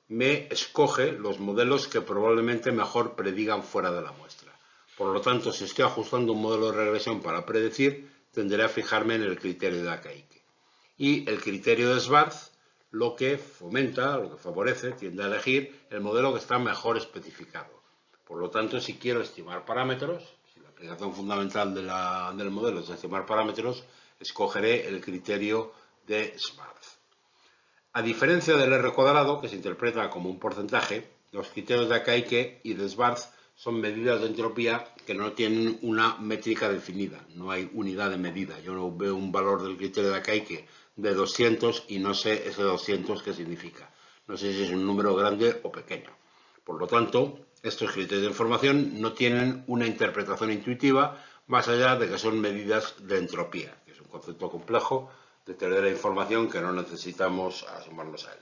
me escoge los modelos que probablemente mejor predigan fuera de la muestra. Por lo tanto, si estoy ajustando un modelo de regresión para predecir, tenderé a fijarme en el criterio de Akaike. Y el criterio de Schwarz lo que fomenta, lo que favorece, tiende a elegir el modelo que está mejor especificado. Por lo tanto, si quiero estimar parámetros, si la aplicación fundamental del modelo es estimar parámetros, escogeré el criterio de Schwarz. A diferencia del R cuadrado, que se interpreta como un porcentaje, los criterios de Akaike y de Schwarz son medidas de entropía que no tienen una métrica definida, no hay unidad de medida. Yo no veo un valor del criterio de Akaike de 200 y no sé ese 200 qué significa. No sé si es un número grande o pequeño. Por lo tanto, estos criterios de información no tienen una interpretación intuitiva más allá de que son medidas de entropía, que es un concepto complejo de teoría de la información que no necesitamos asomarnos a él.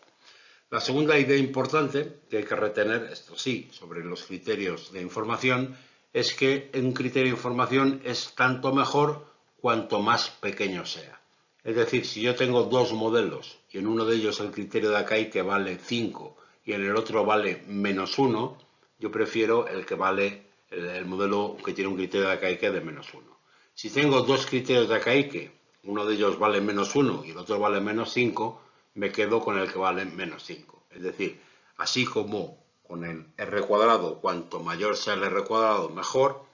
La segunda idea importante que hay que retener, esto sí, sobre los criterios de información, es que un criterio de información es tanto mejor cuanto más pequeño sea. Es decir, si yo tengo dos modelos y en uno de ellos el criterio de Akaike vale 5 y en el otro vale -1, yo prefiero el que vale el modelo que tiene un criterio de Akaike de -1. Si tengo dos criterios de Akaike, uno de ellos vale -1 y el otro vale -5, me quedo con el que vale -5. Es decir, así como con el R cuadrado, cuanto mayor sea el R cuadrado, mejor,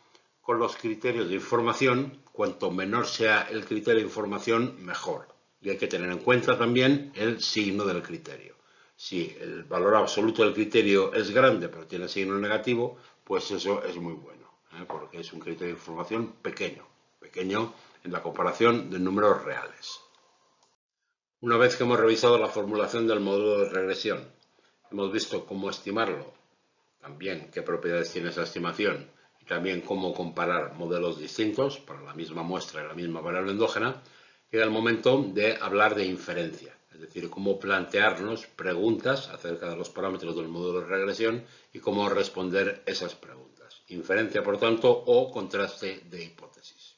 con los criterios de información, cuanto menor sea el criterio de información, mejor. Y hay que tener en cuenta también el signo del criterio. Si el valor absoluto del criterio es grande pero tiene signo negativo, pues eso es muy bueno, porque es un criterio de información pequeño en la comparación de números reales. Una vez que hemos revisado la formulación del modelo de regresión, hemos visto cómo estimarlo, también qué propiedades tiene esa estimación y también cómo comparar modelos distintos para la misma muestra y la misma variable endógena, llega el momento de hablar de inferencia, es decir, cómo plantearnos preguntas acerca de los parámetros del modelo de regresión y cómo responder esas preguntas. Inferencia, por tanto, o contraste de hipótesis.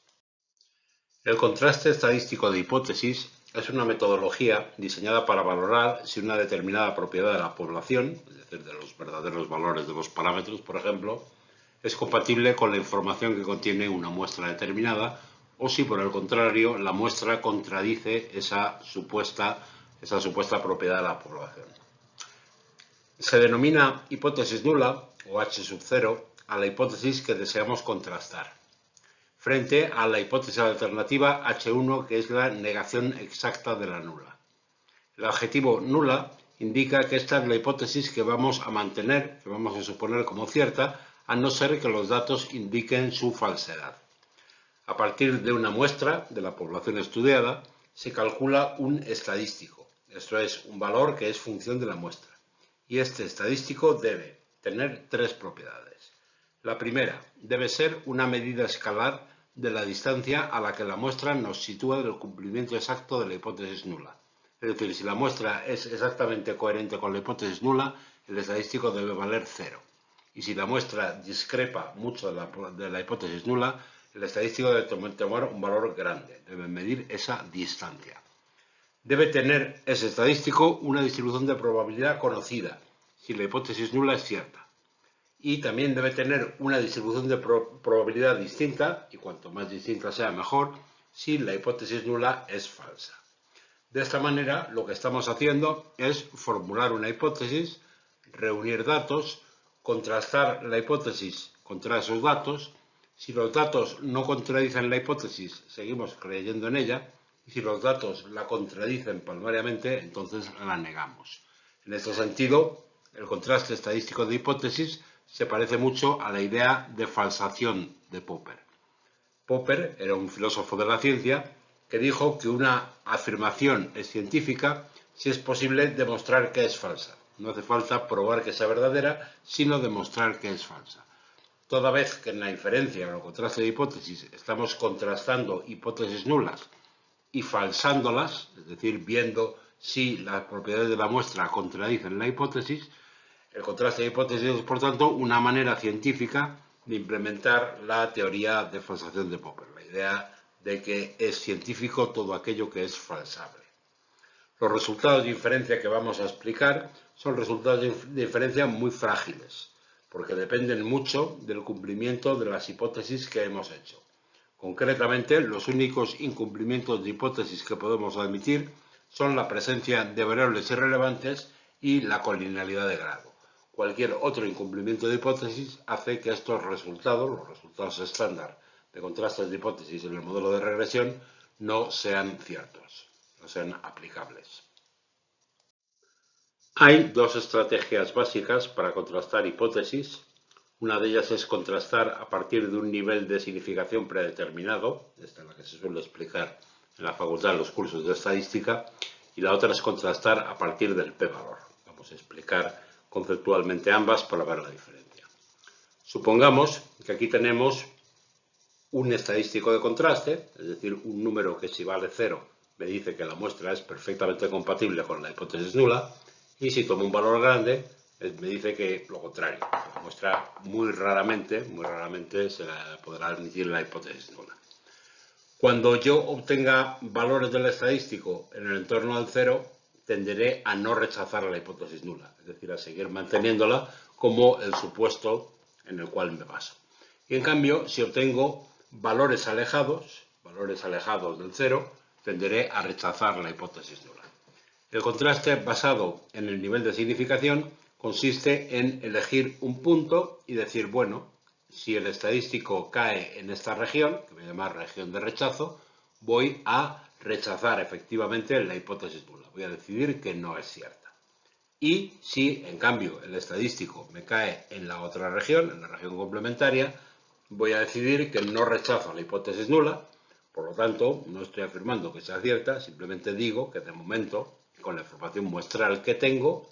El contraste estadístico de hipótesis es una metodología diseñada para valorar si una determinada propiedad de la población, es decir, de los verdaderos valores de los parámetros, por ejemplo, es compatible con la información que contiene una muestra determinada o si, por el contrario, la muestra contradice esa supuesta propiedad de la población. Se denomina hipótesis nula, o H0, a la hipótesis que deseamos contrastar, frente a la hipótesis alternativa H1, que es la negación exacta de la nula. El adjetivo nula indica que esta es la hipótesis que vamos a mantener, que vamos a suponer como cierta, a no ser que los datos indiquen su falsedad. A partir de una muestra de la población estudiada, se calcula un estadístico, esto es, un valor que es función de la muestra. Y este estadístico debe tener tres propiedades. La primera, debe ser una medida escalar de la distancia a la que la muestra nos sitúa del cumplimiento exacto de la hipótesis nula. Es decir, si la muestra es exactamente coherente con la hipótesis nula, el estadístico debe valer 0. Y si la muestra discrepa mucho de la hipótesis nula, el estadístico debe tomar un valor grande, debe medir esa distancia. Debe tener ese estadístico una distribución de probabilidad conocida, si la hipótesis nula es cierta. Y también debe tener una distribución de probabilidad distinta, y cuanto más distinta sea mejor, si la hipótesis nula es falsa. De esta manera, lo que estamos haciendo es formular una hipótesis, reunir datos, contrastar la hipótesis contra esos datos. Si los datos no contradicen la hipótesis, seguimos creyendo en ella, y si los datos la contradicen palmariamente, entonces la negamos. En este sentido, el contraste estadístico de hipótesis se parece mucho a la idea de falsación de Popper. Popper era un filósofo de la ciencia que dijo que una afirmación es científica si es posible demostrar que es falsa. No hace falta probar que sea verdadera, sino demostrar que es falsa. Toda vez que en la inferencia o en el contraste de hipótesis estamos contrastando hipótesis nulas y falsándolas, es decir, viendo si las propiedades de la muestra contradicen la hipótesis, el contraste de hipótesis es, por tanto, una manera científica de implementar la teoría de falsación de Popper, la idea de que es científico todo aquello que es falsable. Los resultados de inferencia que vamos a explicar son resultados de inferencia muy frágiles, porque dependen mucho del cumplimiento de las hipótesis que hemos hecho. Concretamente, los únicos incumplimientos de hipótesis que podemos admitir son la presencia de variables irrelevantes y la colinealidad de grado. Cualquier otro incumplimiento de hipótesis hace que estos resultados, los resultados estándar de contrastes de hipótesis en el modelo de regresión, no sean ciertos, no sean aplicables. Hay dos estrategias básicas para contrastar hipótesis. Una de ellas es contrastar a partir de un nivel de significación predeterminado, esta es la que se suele explicar en la facultad en los cursos de estadística, y la otra es contrastar a partir del p-valor. Vamos a explicar conceptualmente ambas para ver la diferencia. Supongamos que aquí tenemos un estadístico de contraste, es decir, un número que si vale 0 me dice que la muestra es perfectamente compatible con la hipótesis nula, y si tomo un valor grande me dice que lo contrario, la muestra muy raramente se podrá admitir la hipótesis nula. Cuando yo obtenga valores del estadístico en el entorno del 0, tenderé a no rechazar la hipótesis nula, es decir, a seguir manteniéndola como el supuesto en el cual me baso. Y en cambio, si obtengo valores alejados del 0, tenderé a rechazar la hipótesis nula. El contraste basado en el nivel de significación consiste en elegir un punto y decir, bueno, si el estadístico cae en esta región, que voy a llamar región de rechazo, voy a rechazar efectivamente la hipótesis nula. Voy a decidir que no es cierta. Y si, en cambio, el estadístico me cae en la otra región, en la región complementaria, voy a decidir que no rechazo la hipótesis nula. Por lo tanto, no estoy afirmando que sea cierta, simplemente digo que de momento, con la información muestral que tengo,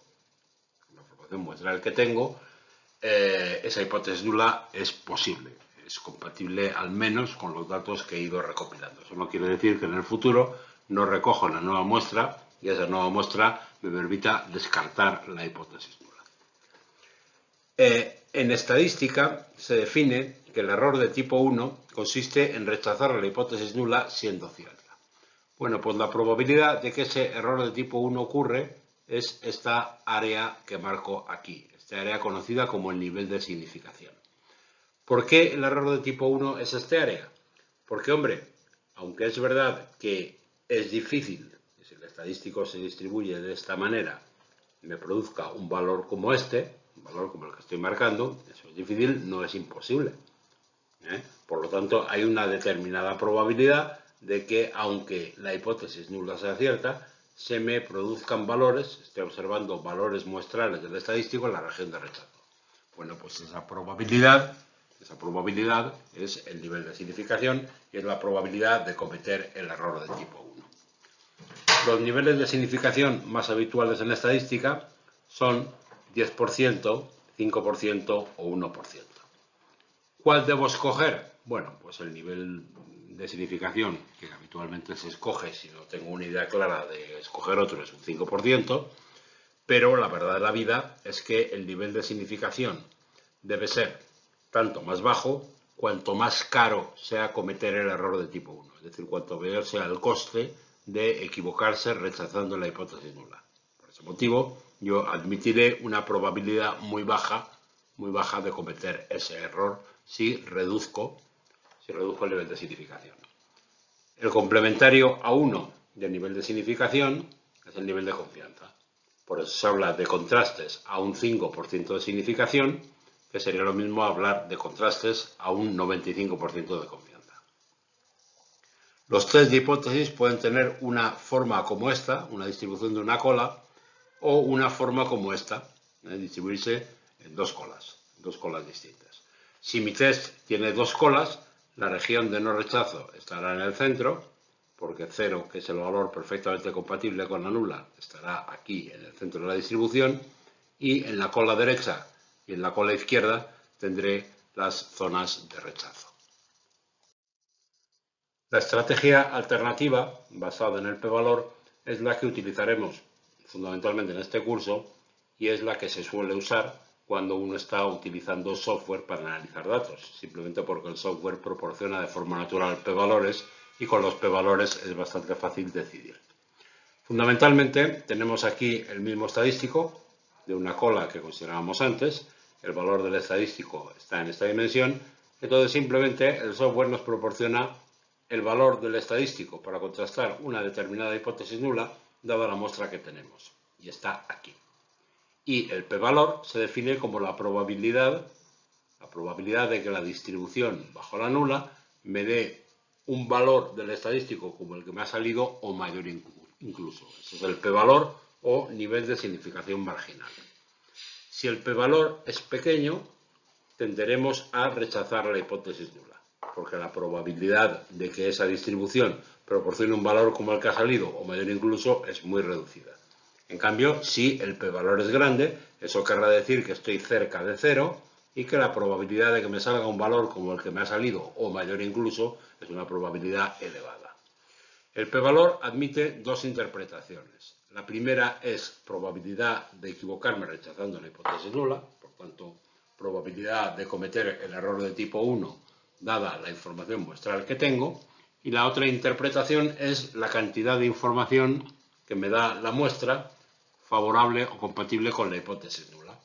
esa hipótesis nula es posible, es compatible al menos con los datos que he ido recopilando. Eso no quiere decir que en el futuro no recoja una nueva muestra y esa nueva muestra me permita descartar la hipótesis nula. En estadística se define que el error de tipo 1 consiste en rechazar la hipótesis nula siendo cierta. Bueno, pues la probabilidad de que ese error de tipo 1 ocurre es esta área que marco aquí, esta área conocida como el nivel de significación. ¿Por qué el error de tipo 1 es esta área? Porque, hombre, aunque es verdad que es difícil, si el estadístico se distribuye de esta manera, me produzca un valor como este, un valor como el que estoy marcando, eso es difícil, no es imposible. Por lo tanto, hay una determinada probabilidad de que, aunque la hipótesis nula sea cierta, se me produzcan valores, estoy observando valores muestrales del estadístico en la región de rechazo. Bueno, pues esa probabilidad es el nivel de significación y es la probabilidad de cometer el error de tipo 1. Los niveles de significación más habituales en la estadística son 10%, 5% o 1%. ¿Cuál debo escoger? Bueno, pues el nivel de significación que habitualmente se escoge, si no tengo una idea clara de escoger otro, es un 5%, pero la verdad de la vida es que el nivel de significación debe ser tanto más bajo cuanto más caro sea cometer el error de tipo 1, es decir, cuanto mayor sea el coste de equivocarse rechazando la hipótesis nula. Por ese motivo, yo admitiré una probabilidad muy baja de cometer ese error si reduzco el nivel de significación. El complementario a 1 del nivel de significación es el nivel de confianza. Por eso se habla de contrastes a un 5% de significación, que sería lo mismo hablar de contrastes a un 95% de confianza. Los test de hipótesis pueden tener una forma como esta, una distribución de una cola, o una forma como esta, distribuirse en dos colas distintas. Si mi test tiene dos colas, la región de no rechazo estará en el centro, porque 0, que es el valor perfectamente compatible con la nula, estará aquí en el centro de la distribución, y en la cola derecha y en la cola izquierda tendré las zonas de rechazo. La estrategia alternativa, basada en el p-valor, es la que utilizaremos fundamentalmente en este curso y es la que se suele usar cuando uno está utilizando software para analizar datos, simplemente porque el software proporciona de forma natural p-valores y con los p-valores es bastante fácil decidir. Fundamentalmente tenemos aquí el mismo estadístico de una cola que considerábamos antes, el valor del estadístico está en esta dimensión, entonces simplemente el software nos proporciona el valor del estadístico para contrastar una determinada hipótesis nula dada la muestra que tenemos, y está aquí. Y el p-valor se define como la probabilidad de que la distribución bajo la nula me dé un valor del estadístico como el que me ha salido o mayor incluso. Ese es el p-valor o nivel de significación marginal. Si el p-valor es pequeño, tenderemos a rechazar la hipótesis nula, porque la probabilidad de que esa distribución proporcione un valor como el que ha salido o mayor incluso es muy reducida. En cambio, si el p-valor es grande, eso querrá decir que estoy cerca de 0 y que la probabilidad de que me salga un valor como el que me ha salido o mayor incluso es una probabilidad elevada. El p-valor admite dos interpretaciones. La primera es probabilidad de equivocarme rechazando la hipótesis nula, por tanto, probabilidad de cometer el error de tipo 1 dada la información muestral que tengo. Y la otra interpretación es la cantidad de información que me da la muestra favorable o compatible con la hipótesis nula.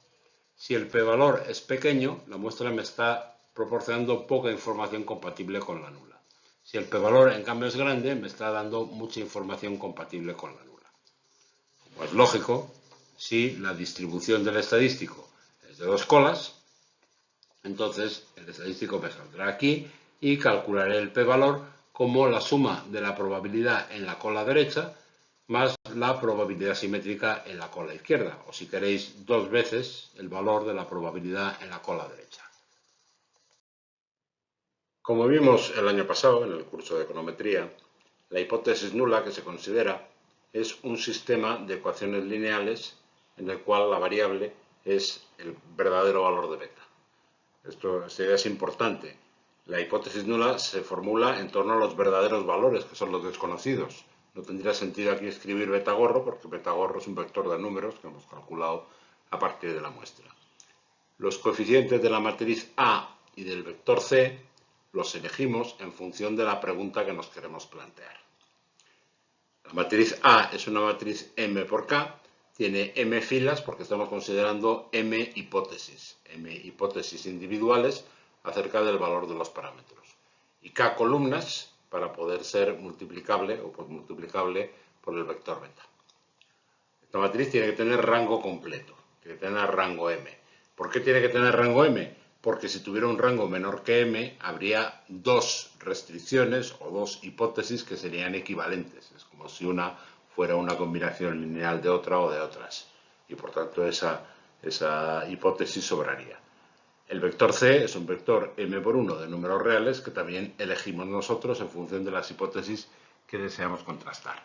Si el p-valor es pequeño, la muestra me está proporcionando poca información compatible con la nula. Si el p-valor en cambio es grande, me está dando mucha información compatible con la nula. Como es lógico, si la distribución del estadístico es de dos colas, entonces el estadístico me saldrá aquí y calcularé el p-valor como la suma de la probabilidad en la cola derecha más la probabilidad simétrica en la cola izquierda, o si queréis, 2 veces el valor de la probabilidad en la cola derecha. Como vimos el año pasado en el curso de econometría, la hipótesis nula que se considera es un sistema de ecuaciones lineales en el cual la variable es el verdadero valor de beta. Esta idea es importante. La hipótesis nula se formula en torno a los verdaderos valores, que son los desconocidos. No tendría sentido aquí escribir beta gorro, porque beta gorro es un vector de números que hemos calculado a partir de la muestra. Los coeficientes de la matriz A y del vector C los elegimos en función de la pregunta que nos queremos plantear. La matriz A es una matriz M por K, tiene M filas porque estamos considerando M hipótesis individuales acerca del valor de los parámetros. Y K columnas para poder ser multiplicable o multiplicable por el vector beta. Esta matriz tiene que tener rango completo, tiene que tener rango M. ¿Por qué tiene que tener rango M? Porque si tuviera un rango menor que M, habría dos restricciones o dos hipótesis que serían equivalentes. Es como si una fuera una combinación lineal de otra o de otras. Y por tanto esa hipótesis sobraría. El vector C es un vector M por 1 de números reales que también elegimos nosotros en función de las hipótesis que deseamos contrastar.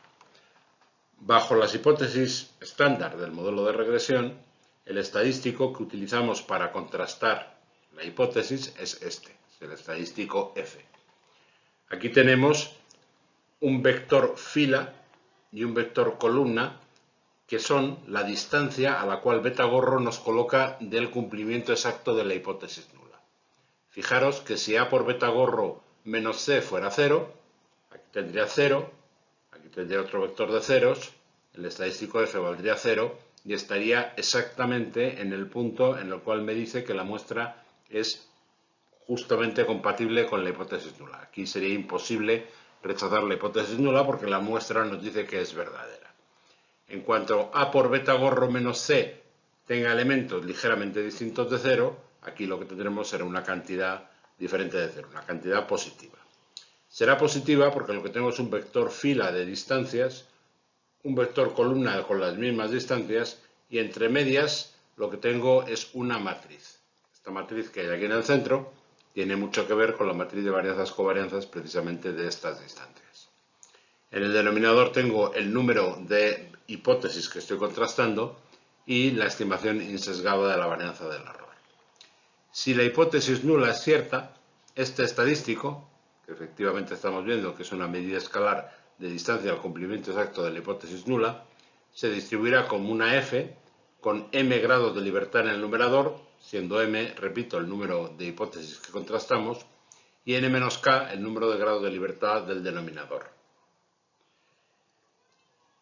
Bajo las hipótesis estándar del modelo de regresión, el estadístico que utilizamos para contrastar la hipótesis es este, es el estadístico F. Aquí tenemos un vector fila y un vector columna que son la distancia a la cual beta gorro nos coloca del cumplimiento exacto de la hipótesis nula. Fijaros que si A por beta gorro menos C fuera 0, aquí tendría 0, aquí tendría otro vector de ceros, el estadístico F valdría 0 y estaría exactamente en el punto en el cual me dice que la muestra es justamente compatible con la hipótesis nula. Aquí sería imposible rechazar la hipótesis nula porque la muestra nos dice que es verdadera. En cuanto A por beta gorro menos C tenga elementos ligeramente distintos de 0, aquí lo que tendremos será una cantidad diferente de 0, una cantidad positiva. Será positiva porque lo que tengo es un vector fila de distancias, un vector columna con las mismas distancias y entre medias lo que tengo es una matriz. Esta matriz que hay aquí en el centro tiene mucho que ver con la matriz de varianzas-covarianzas precisamente de estas distancias. En el denominador tengo el número de hipótesis que estoy contrastando y la estimación insesgada de la varianza del error. Si la hipótesis nula es cierta, este estadístico, que efectivamente estamos viendo que es una medida escalar de distancia al cumplimiento exacto de la hipótesis nula, se distribuirá como una F con m grados de libertad en el numerador, siendo m, repito, el número de hipótesis que contrastamos, y n menos k el número de grados de libertad del denominador.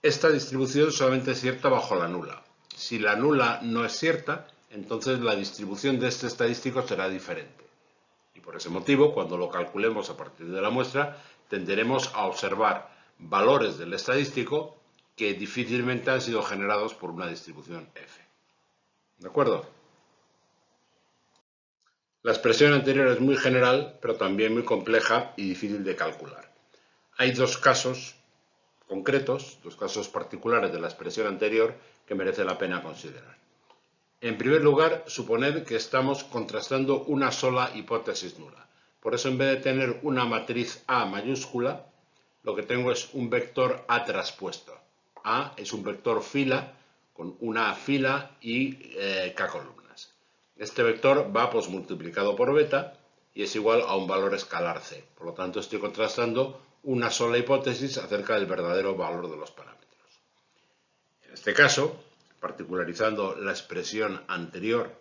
Esta distribución solamente es cierta bajo la nula. Si la nula no es cierta, entonces la distribución de este estadístico será diferente. Y por ese motivo, cuando lo calculemos a partir de la muestra, tenderemos a observar valores del estadístico que difícilmente han sido generados por una distribución F. ¿De acuerdo? La expresión anterior es muy general, pero también muy compleja y difícil de calcular. Hay dos casos concretos, dos casos particulares de la expresión anterior que merece la pena considerar. En primer lugar, suponed que estamos contrastando una sola hipótesis nula. Por eso, en vez de tener una matriz A mayúscula, lo que tengo es un vector A traspuesto. A es un vector fila con una fila y K columnas. Este vector va multiplicado por beta y es igual a un valor escalar C. Por lo tanto, estoy contrastando una sola hipótesis acerca del verdadero valor de los parámetros. En este caso, particularizando la expresión anterior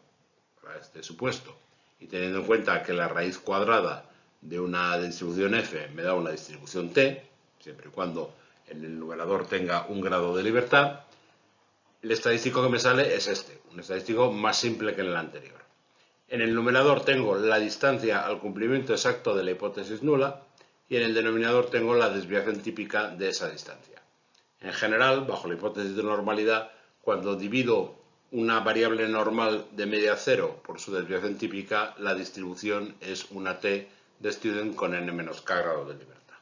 para este supuesto y teniendo en cuenta que la raíz cuadrada de una distribución f me da una distribución t, siempre y cuando en el numerador tenga un grado de libertad, el estadístico que me sale es este, un estadístico más simple que en el anterior. En el numerador tengo la distancia al cumplimiento exacto de la hipótesis nula y en el denominador tengo la desviación típica de esa distancia. En general, bajo la hipótesis de normalidad, cuando divido una variable normal de media cero por su desviación típica, la distribución es una t de student con n menos k grados de libertad.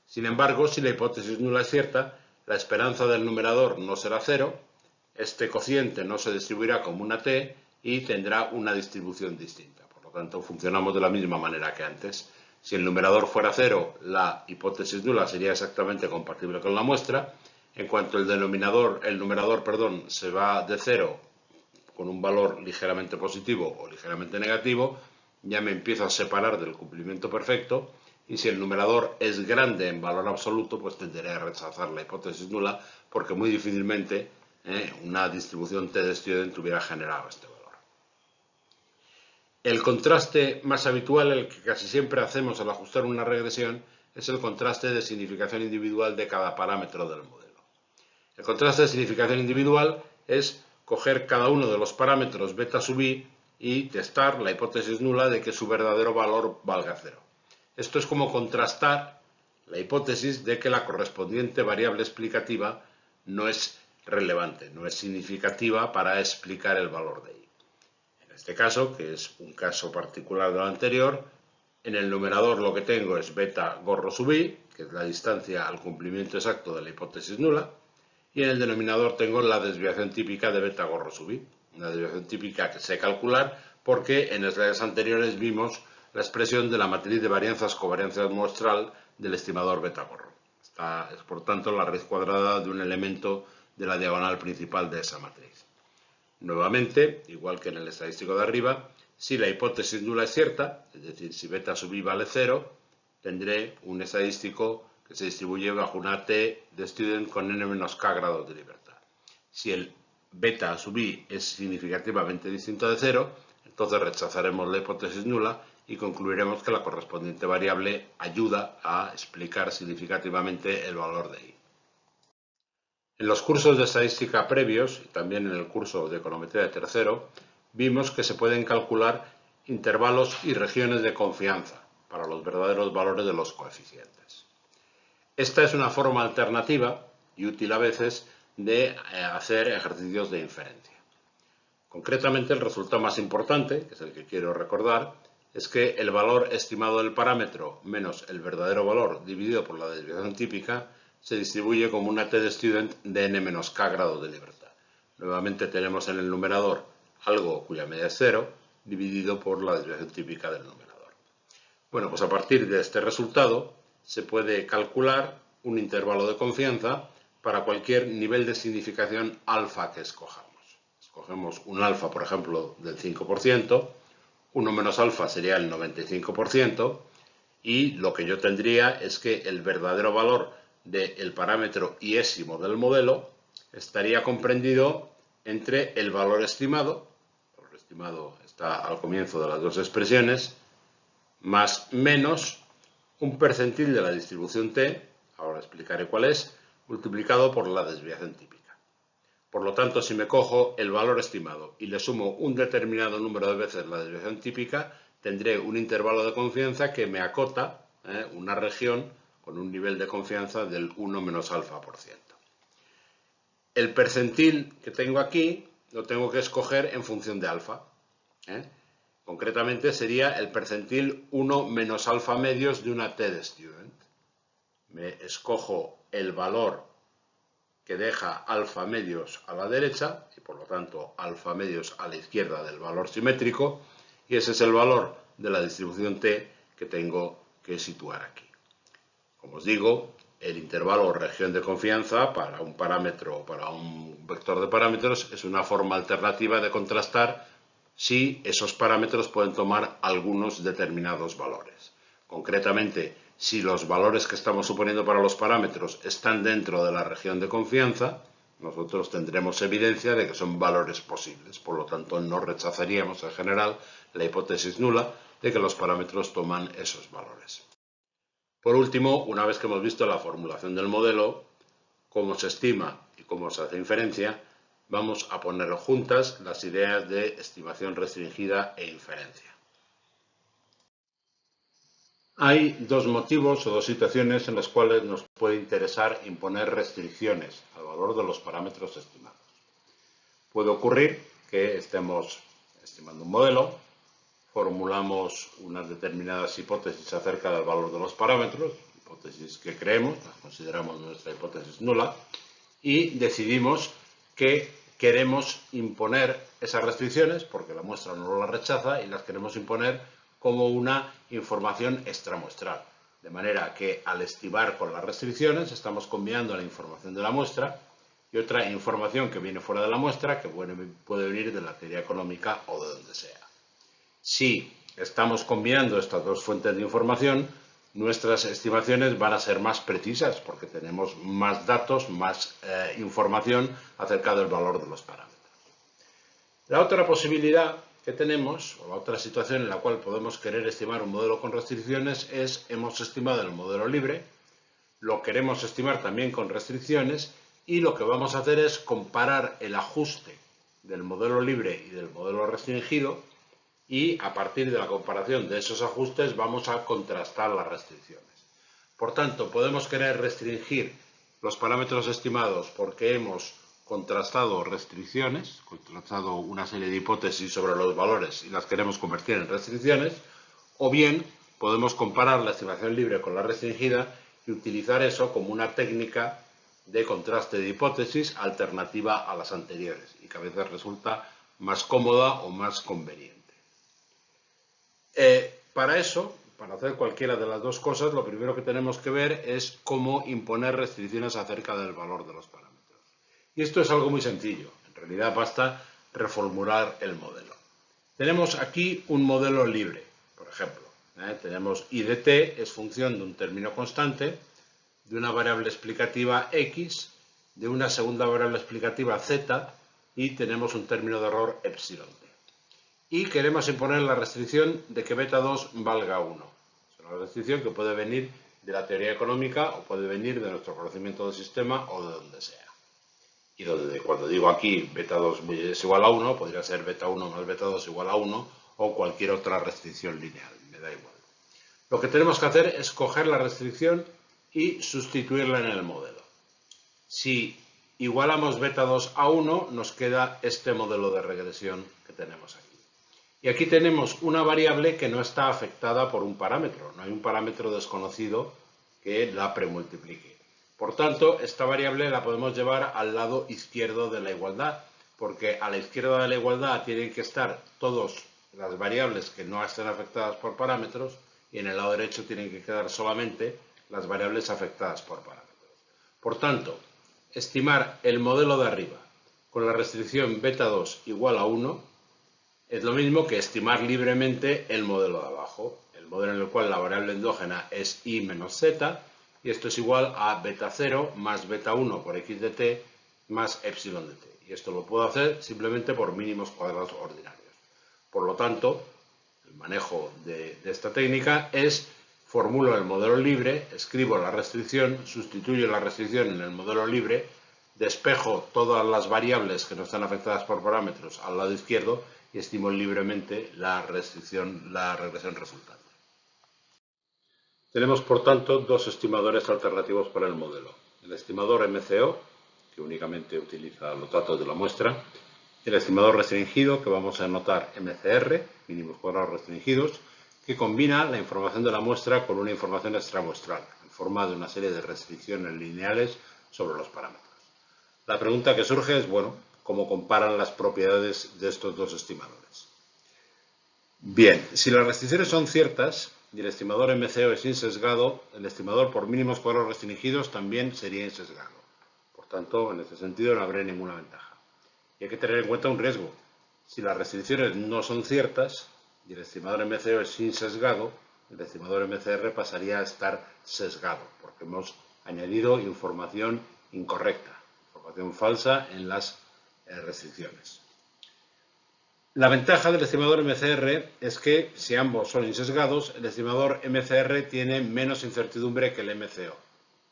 Sin embargo, si la hipótesis nula es cierta, la esperanza del numerador no será 0, este cociente no se distribuirá como una t y tendrá una distribución distinta. Por lo tanto, funcionamos de la misma manera que antes. Si el numerador fuera 0, la hipótesis nula sería exactamente compatible con la muestra. En cuanto el numerador, se va de 0 con un valor ligeramente positivo o ligeramente negativo, ya me empiezo a separar del cumplimiento perfecto, y si el numerador es grande en valor absoluto, pues tenderé a rechazar la hipótesis nula, porque muy difícilmente una distribución t de student hubiera generado este valor. El contraste más habitual, el que casi siempre hacemos al ajustar una regresión, es el contraste de significación individual de cada parámetro del modelo. El contraste de significación individual es coger cada uno de los parámetros beta sub i y testar la hipótesis nula de que su verdadero valor valga 0. Esto es como contrastar la hipótesis de que la correspondiente variable explicativa no es relevante, no es significativa para explicar el valor de i. En este caso, que es un caso particular de lo anterior, en el numerador lo que tengo es beta gorro sub i, que es la distancia al cumplimiento exacto de la hipótesis nula, y en el denominador tengo la desviación típica de beta gorro sub i, una desviación típica que sé calcular porque en slides anteriores vimos la expresión de la matriz de varianzas covarianza muestral del estimador beta gorro. Esta es, por tanto, la raíz cuadrada de un elemento de la diagonal principal de esa matriz. Nuevamente, igual que en el estadístico de arriba, si la hipótesis nula es cierta, es decir, si beta sub i vale 0, tendré un estadístico que se distribuye bajo una t de student con n menos k grados de libertad. Si el beta sub i es significativamente distinto de 0, entonces rechazaremos la hipótesis nula y concluiremos que la correspondiente variable ayuda a explicar significativamente el valor de i. En los cursos de estadística previos, y también en el curso de econometría de tercero, vimos que se pueden calcular intervalos y regiones de confianza para los verdaderos valores de los coeficientes. Esta es una forma alternativa y útil a veces de hacer ejercicios de inferencia. Concretamente, el resultado más importante, que es el que quiero recordar, es que el valor estimado del parámetro menos el verdadero valor dividido por la desviación típica se distribuye como una t de student de n menos k grados de libertad. Nuevamente tenemos en el numerador algo cuya media es 0 dividido por la desviación típica del numerador. Bueno, pues a partir de este resultado se puede calcular un intervalo de confianza para cualquier nivel de significación alfa que escojamos. Escogemos un alfa, por ejemplo, del 5%, 1 menos alfa sería el 95%, y lo que yo tendría es que el verdadero valor del parámetro iésimo del modelo estaría comprendido entre el valor estimado está al comienzo de las dos expresiones, más menos un percentil de la distribución t, ahora explicaré cuál es, multiplicado por la desviación típica. Por lo tanto, si me cojo el valor estimado y le sumo un determinado número de veces la desviación típica, tendré un intervalo de confianza que me acota una región con un nivel de confianza del 1 menos alfa por ciento. El percentil que tengo aquí lo tengo que escoger en función de alfa. Concretamente sería el percentil 1 menos alfa medios de una t de student. Me escojo el valor que deja alfa medios a la derecha y por lo tanto alfa medios a la izquierda del valor simétrico, y ese es el valor de la distribución t que tengo que situar aquí. Como os digo, el intervalo o región de confianza para un parámetro o para un vector de parámetros es una forma alternativa de contrastar si esos parámetros pueden tomar algunos determinados valores. Concretamente, si los valores que estamos suponiendo para los parámetros están dentro de la región de confianza, nosotros tendremos evidencia de que son valores posibles. Por lo tanto, no rechazaríamos en general la hipótesis nula de que los parámetros toman esos valores. Por último, una vez que hemos visto la formulación del modelo, cómo se estima y cómo se hace inferencia, vamos a poner juntas las ideas de estimación restringida e inferencia. Hay dos motivos o dos situaciones en las cuales nos puede interesar imponer restricciones al valor de los parámetros estimados. Puede ocurrir que estemos estimando un modelo, formulamos unas determinadas hipótesis acerca del valor de los parámetros, hipótesis que creemos, las consideramos nuestra hipótesis nula, y decidimos que queremos imponer esas restricciones, porque la muestra no las rechaza, y las queremos imponer como una información extramuestral. De manera que al estimar con las restricciones estamos combinando la información de la muestra y otra información que viene fuera de la muestra, que puede venir de la teoría económica o de donde sea. Si estamos combinando estas dos fuentes de información, nuestras estimaciones van a ser más precisas porque tenemos más datos, más información acerca del valor de los parámetros. La otra posibilidad que tenemos, o la otra situación en la cual podemos querer estimar un modelo con restricciones es, hemos estimado el modelo libre, lo queremos estimar también con restricciones y lo que vamos a hacer es comparar el ajuste del modelo libre y del modelo restringido y a partir de la comparación de esos ajustes vamos a contrastar las restricciones. Por tanto, podemos querer restringir los parámetros estimados porque hemos contrastado restricciones, contrastado una serie de hipótesis sobre los valores y las queremos convertir en restricciones, o bien podemos comparar la estimación libre con la restringida y utilizar eso como una técnica de contraste de hipótesis alternativa a las anteriores y que a veces resulta más cómoda o más conveniente. Para eso, para hacer cualquiera de las dos cosas, lo primero que tenemos que ver es cómo imponer restricciones acerca del valor de los parámetros. Y esto es algo muy sencillo. En realidad basta reformular el modelo. Tenemos aquí un modelo libre, por ejemplo. Tenemos I de t es función de un término constante, de una variable explicativa x, de una segunda variable explicativa z y tenemos un término de error epsilon t. Y queremos imponer la restricción de que beta 2 valga 1. Es una restricción que puede venir de la teoría económica o puede venir de nuestro conocimiento del sistema o de donde sea. Y cuando digo aquí beta 2 es igual a 1, podría ser beta 1 más beta 2 igual a 1 o cualquier otra restricción lineal, me da igual. Lo que tenemos que hacer es coger la restricción y sustituirla en el modelo. Si igualamos beta 2 a 1, nos queda este modelo de regresión que tenemos aquí. Y aquí tenemos una variable que no está afectada por un parámetro, no hay un parámetro desconocido que la premultiplique. Por tanto, esta variable la podemos llevar al lado izquierdo de la igualdad, porque a la izquierda de la igualdad tienen que estar todas las variables que no estén afectadas por parámetros y en el lado derecho tienen que quedar solamente las variables afectadas por parámetros. Por tanto, estimar el modelo de arriba con la restricción beta 2 igual a 1 es lo mismo que estimar libremente el modelo de abajo, el modelo en el cual la variable endógena es i menos z, y esto es igual a beta 0 más beta 1 por x de t más epsilon de t. Y esto lo puedo hacer simplemente por mínimos cuadrados ordinarios. Por lo tanto, el manejo de esta técnica es formulo el modelo libre, escribo la restricción, sustituyo la restricción en el modelo libre, despejo todas las variables que no están afectadas por parámetros al lado izquierdo y estimo libremente la regresión resultante. Tenemos, por tanto, dos estimadores alternativos para el modelo. El estimador MCO, que únicamente utiliza los datos de la muestra, y el estimador restringido, que vamos a anotar MCR, mínimos cuadrados restringidos, que combina la información de la muestra con una información extramuestral, en forma de una serie de restricciones lineales sobre los parámetros. La pregunta que surge es, bueno, ¿cómo comparan las propiedades de estos dos estimadores? Bien, si las restricciones son ciertas y el estimador MCO es insesgado, el estimador por mínimos cuadrados restringidos también sería insesgado. Por tanto, en este sentido no habría ninguna ventaja. Y hay que tener en cuenta un riesgo. Si las restricciones no son ciertas y el estimador MCO es insesgado, el estimador MCR pasaría a estar sesgado, porque hemos añadido información incorrecta, información falsa en las restricciones. La ventaja del estimador MCR es que, si ambos son insesgados, el estimador MCR tiene menos incertidumbre que el MCO.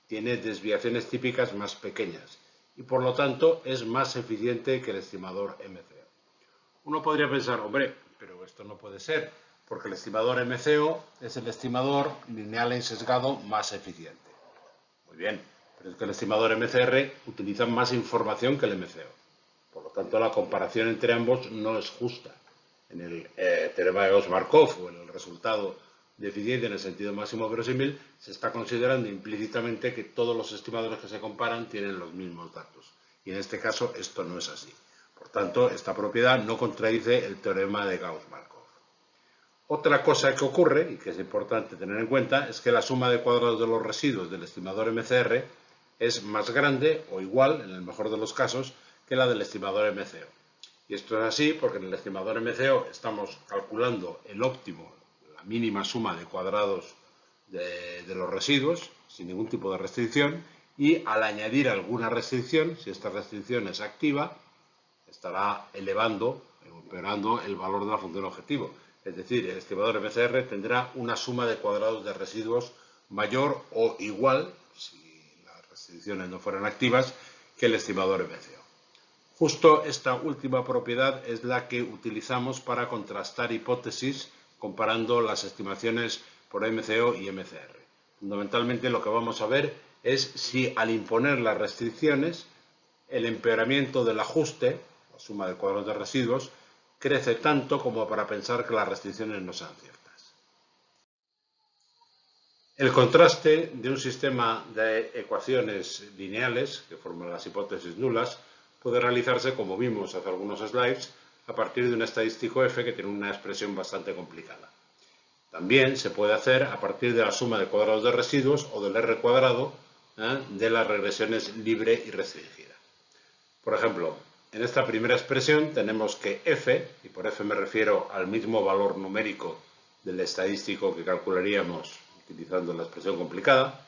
Tiene desviaciones típicas más pequeñas y, por lo tanto, es más eficiente que el estimador MCO. Uno podría pensar, hombre, pero esto no puede ser, porque el estimador MCO es el estimador lineal e insesgado más eficiente. Muy bien, pero es que el estimador MCR utiliza más información que el MCO. Por lo tanto, la comparación entre ambos no es justa. En el teorema de Gauss-Markov o en el resultado deficiente en el sentido máximo verosímil, se está considerando implícitamente que todos los estimadores que se comparan tienen los mismos datos. Y en este caso esto no es así. Por tanto, esta propiedad no contradice el teorema de Gauss-Markov. Otra cosa que ocurre, y que es importante tener en cuenta, es que la suma de cuadrados de los residuos del estimador MCR es más grande o igual, en el mejor de los casos, que la del estimador MCO. Y esto es así porque en el estimador MCO estamos calculando el óptimo, la mínima suma de cuadrados de los residuos, sin ningún tipo de restricción, y al añadir alguna restricción, si esta restricción es activa, estará elevando o empeorando el valor de la función objetivo. Es decir, el estimador MCR tendrá una suma de cuadrados de residuos mayor o igual, si las restricciones no fueran activas, que el estimador MCO. Justo esta última propiedad es la que utilizamos para contrastar hipótesis comparando las estimaciones por MCO y MCR. Fundamentalmente lo que vamos a ver es si al imponer las restricciones el empeoramiento del ajuste, la suma de cuadrados de residuos, crece tanto como para pensar que las restricciones no sean ciertas. El contraste de un sistema de ecuaciones lineales que forman las hipótesis nulas puede realizarse, como vimos hace algunos slides, a partir de un estadístico F que tiene una expresión bastante complicada. También se puede hacer a partir de la suma de cuadrados de residuos o del R cuadrado de las regresiones libre y restringida. Por ejemplo, en esta primera expresión tenemos que f, y por f me refiero al mismo valor numérico del estadístico que calcularíamos utilizando la expresión complicada,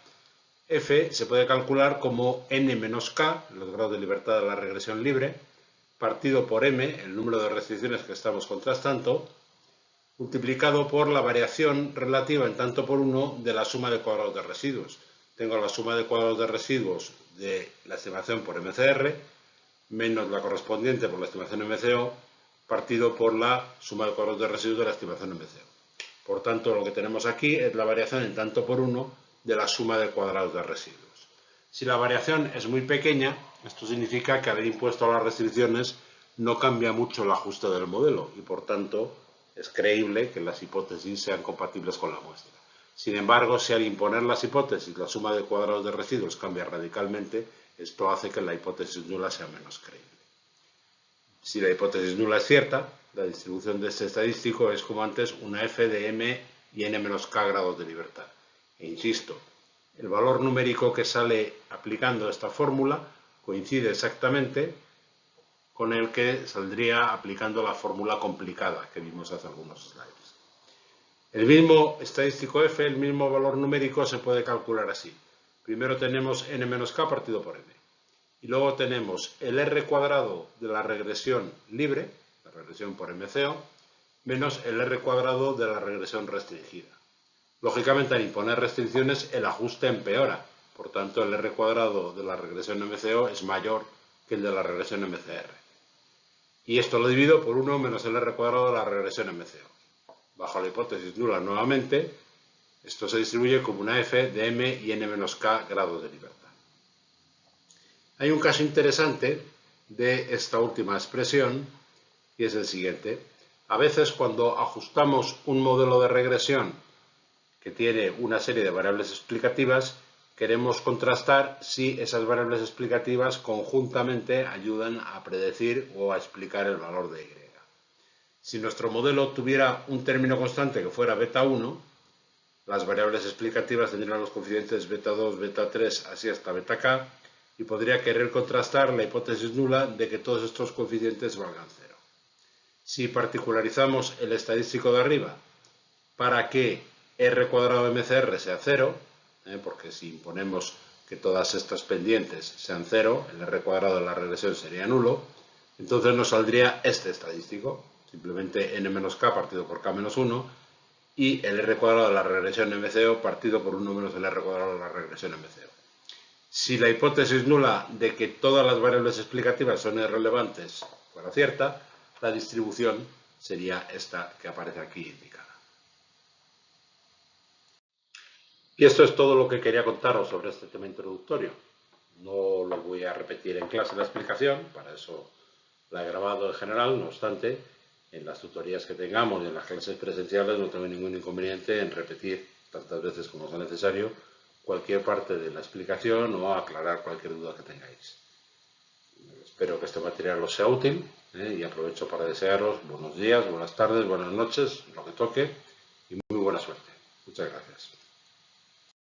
f se puede calcular como n menos k, los grados de libertad de la regresión libre, partido por m, el número de restricciones que estamos contrastando, multiplicado por la variación relativa en tanto por uno de la suma de cuadrados de residuos. Tengo la suma de cuadrados de residuos de la estimación por MCR, menos la correspondiente por la estimación MCO, partido por la suma de cuadrados de residuos de la estimación MCO. Por tanto, lo que tenemos aquí es la variación en tanto por uno de la suma de cuadrados de residuos. Si la variación es muy pequeña, esto significa que haber impuesto las restricciones no cambia mucho el ajuste del modelo y, por tanto, es creíble que las hipótesis sean compatibles con la muestra. Sin embargo, si al imponer las hipótesis la suma de cuadrados de residuos cambia radicalmente, esto hace que la hipótesis nula sea menos creíble. Si la hipótesis nula es cierta, la distribución de este estadístico es como antes una f de m y n menos k grados de libertad. E insisto, el valor numérico que sale aplicando esta fórmula coincide exactamente con el que saldría aplicando la fórmula complicada que vimos hace algunos slides. El mismo estadístico f, el mismo valor numérico, se puede calcular así. Primero tenemos n menos k partido por m. Y luego tenemos el r cuadrado de la regresión libre, la regresión por MCO, menos el r cuadrado de la regresión restringida. Lógicamente, al imponer restricciones, el ajuste empeora. Por tanto, el r cuadrado de la regresión MCO es mayor que el de la regresión MCR. Y esto lo divido por 1 menos el r cuadrado de la regresión MCO. Bajo la hipótesis nula nuevamente, esto se distribuye como una f de m y n menos k grados de libertad. Hay un caso interesante de esta última expresión y es el siguiente. A veces cuando ajustamos un modelo de regresión que tiene una serie de variables explicativas, queremos contrastar si esas variables explicativas conjuntamente ayudan a predecir o a explicar el valor de y. Si nuestro modelo tuviera un término constante que fuera beta 1, las variables explicativas tendrían los coeficientes beta 2, beta 3, así hasta beta k, y podría querer contrastar la hipótesis nula de que todos estos coeficientes valgan 0. Si particularizamos el estadístico de arriba para que r cuadrado MCR sea 0, porque si imponemos que todas estas pendientes sean 0, el r cuadrado de la regresión sería nulo, entonces nos saldría este estadístico, simplemente n menos k partido por k menos 1, y el r cuadrado de la regresión MCO partido por 1 menos el r cuadrado de la regresión MCO. Si la hipótesis nula de que todas las variables explicativas son irrelevantes fuera cierta, la distribución sería esta que aparece aquí indicada. Y esto es todo lo que quería contaros sobre este tema introductorio. No lo voy a repetir en clase la explicación, para eso la he grabado en general, no obstante, en las tutorías que tengamos y en las clases presenciales no tengo ningún inconveniente en repetir tantas veces como sea necesario cualquier parte de la explicación o aclarar cualquier duda que tengáis. Espero que este material os sea útil y aprovecho para desearos buenos días, buenas tardes, buenas noches, lo que toque y muy buena suerte. Muchas gracias.